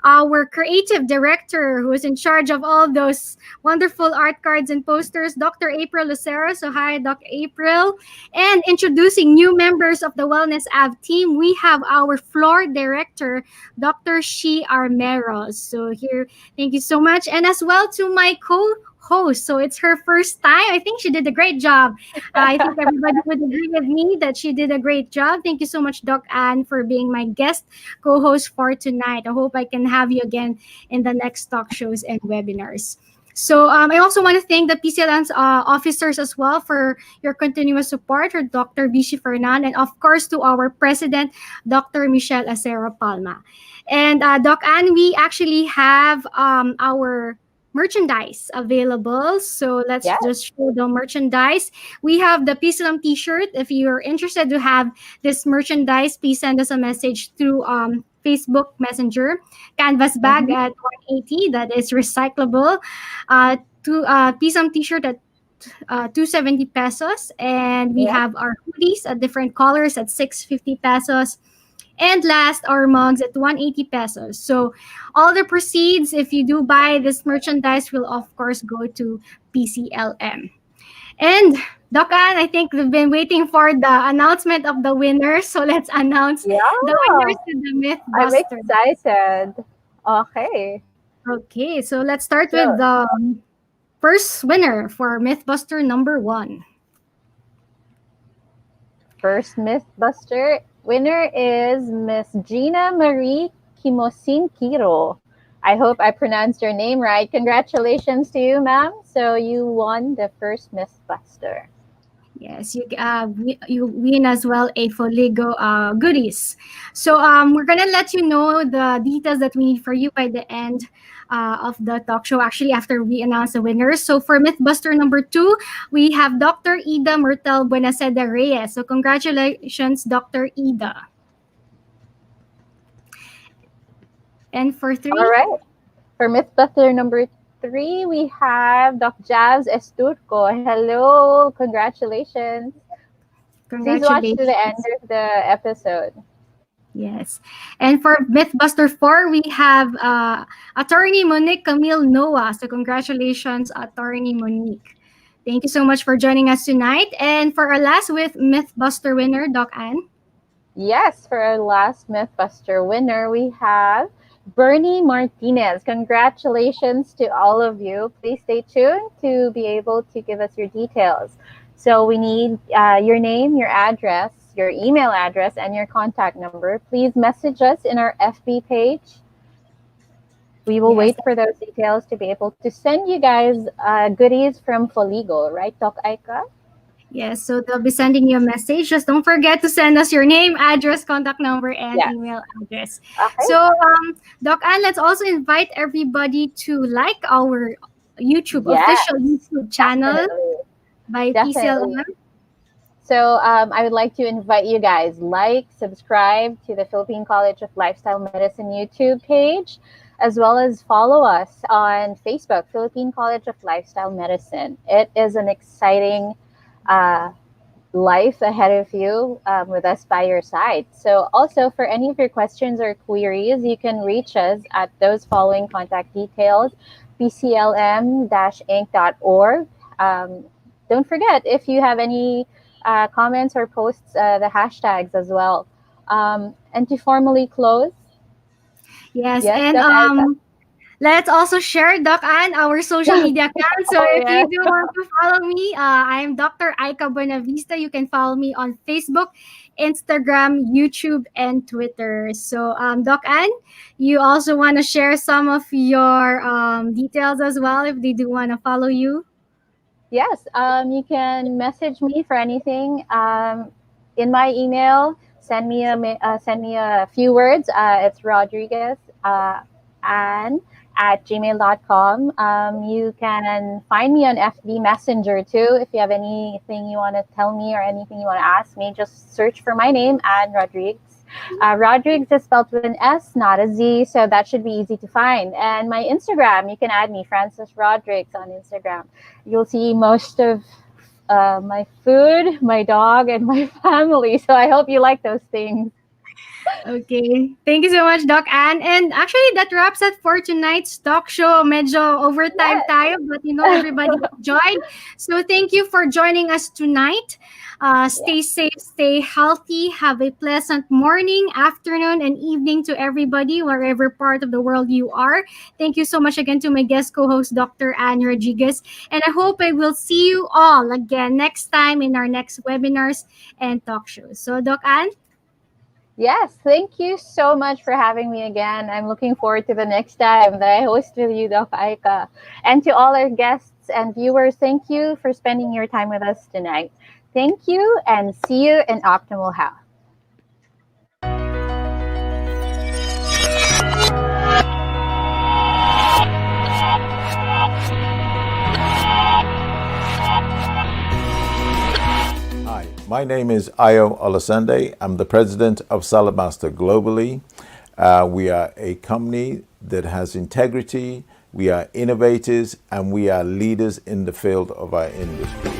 our creative director who is in charge of all those wonderful art cards and posters, Dr. April Lucero. So hi, Dr. April. And introducing new members of the Wellness Av team, we have our floor director, Dr. Shi Armeros. So here, thank you so much. And as well to my co-host. So it's her first time. I think she did a great job. I think everybody would agree with me that she did a great job. Thank you so much, Doc Ann, for being my guest co-host for tonight. I hope I can have you again in the next talk shows and webinars. So I also want to thank the PCLN's officers as well for your continuous support, for Dr. Bishi Fernan, and of course to our president, Dr. Michelle Acero Palma. And Doc Ann, we actually have our merchandise available. So let's Yes. just show the merchandise. We have the PCLM t-shirt. If you're interested to have this merchandise, please send us a message through Facebook Messenger. Canvas bag at 180, that is recyclable. To PCLM t-shirt at 270 pesos. And we Yeah. have our hoodies at different colors at 650 pesos. And last, our mugs at 180 pesos. So all the proceeds, if you do buy this merchandise, will of course go to PCLM. And Doc Ann, I think we've been waiting for the announcement of the winners. So let's announce Yeah. the winners to the I'm Mythbuster. excited. Okay. Okay, so let's start So- with the first winner for Mythbuster number 1. First Mythbuster winner is Miss Gina Marie Kimosin Kiro. I hope I pronounced your name right. Congratulations to you, ma'am. So you won the first Mythbuster. Yes, you win as well a Foligo goodies. So we're gonna let you know the details that we need for you by the end of the talk show. Actually, after we announce the winners. So for Mythbuster number 2, we have Dr. Ida Murtel Buenaseda Reyes. So congratulations, Dr. Ida. And for 3, All right. For Mythbuster number 3, we have Doc Jazz Esturco. Hello. Congratulations. Please watch to the end of the episode. Yes. And for Mythbuster 4, we have Attorney Monique Camille Noah. So congratulations, Attorney Monique. Thank you so much for joining us tonight. And for our last with Mythbuster winner, Doc Ann. Yes, for our last Mythbuster winner, we have Bernie Martinez. Congratulations to all of you. Please stay tuned to be able to give us your details. So we need your name, your address, your email address, and your contact number. Please message us in our FB page. We will wait for those details to be able to send you guys goodies from Foligo, right, Doc Aika? Yes, so they'll be sending you a message. Just don't forget to send us your name, address, contact number, and email address. Okay. So, Doc Ann, let's also invite everybody to like our official YouTube channel by PCLM. So I would like to invite you guys, subscribe to the Philippine College of Lifestyle Medicine YouTube page, as well as follow us on Facebook, Philippine College of Lifestyle Medicine. It is an exciting life ahead of you with us by your side. So also for any of your questions or queries, you can reach us at those following contact details, pclm-inc.org. Don't forget, if you have any comments or posts, the hashtags as well. And to formally close. Yes, and let's also share, Doc Ann, our social media account. So if you do want to follow me, I'm Dr. Aika Buenavista. You can follow me on Facebook, Instagram, YouTube, and Twitter. So Doc Ann, you also want to share some of your details as well if they do want to follow you? Yes, you can message me for anything in my email, send me a few words. It's Rodrigues and at gmail.com. You can find me on FB Messenger too. If you have anything you want to tell me or anything you want to ask me, just search for my name, Anne Rodrigues. Rodrigues is spelled with an S, not a Z, so that should be easy to find. And my Instagram, you can add me, Francis Rodrigues, on Instagram. You'll see most of my food, my dog, and my family. So I hope you like those things. Okay. Thank you so much, Doc Ann. And actually, that wraps it for tonight's talk show. Medyo overtime tayo, but everybody enjoyed. So thank you for joining us tonight. Stay safe, stay healthy. Have a pleasant morning, afternoon, and evening to everybody, wherever part of the world you are. Thank you so much again to my guest co-host, Dr. Ann Rodrigues. And I hope I will see you all again next time in our next webinars and talk shows. So, Doc Ann? Yes, thank you so much for having me again. I'm looking forward to the next time that I host with you, Doc Aika. And to all our guests and viewers, thank you for spending your time with us tonight. Thank you, and see you in Optimal Health. Hi, my name is Ayo Olasande. I'm the president of Salad Master globally. We are a company that has integrity, we are innovators, and we are leaders in the field of our industry.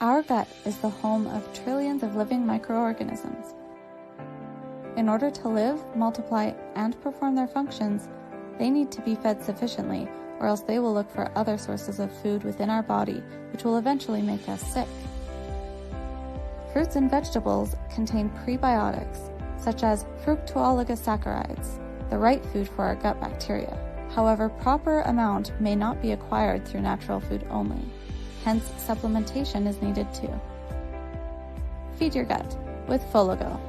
Our gut is the home of trillions of living microorganisms. In order to live, multiply, and perform their functions, they need to be fed sufficiently, or else they will look for other sources of food within our body, which will eventually make us sick. Fruits and vegetables contain prebiotics, such as fructooligosaccharides, the right food for our gut bacteria. However, proper amount may not be acquired through natural food only. Hence, supplementation is needed too. Feed your gut with Folago.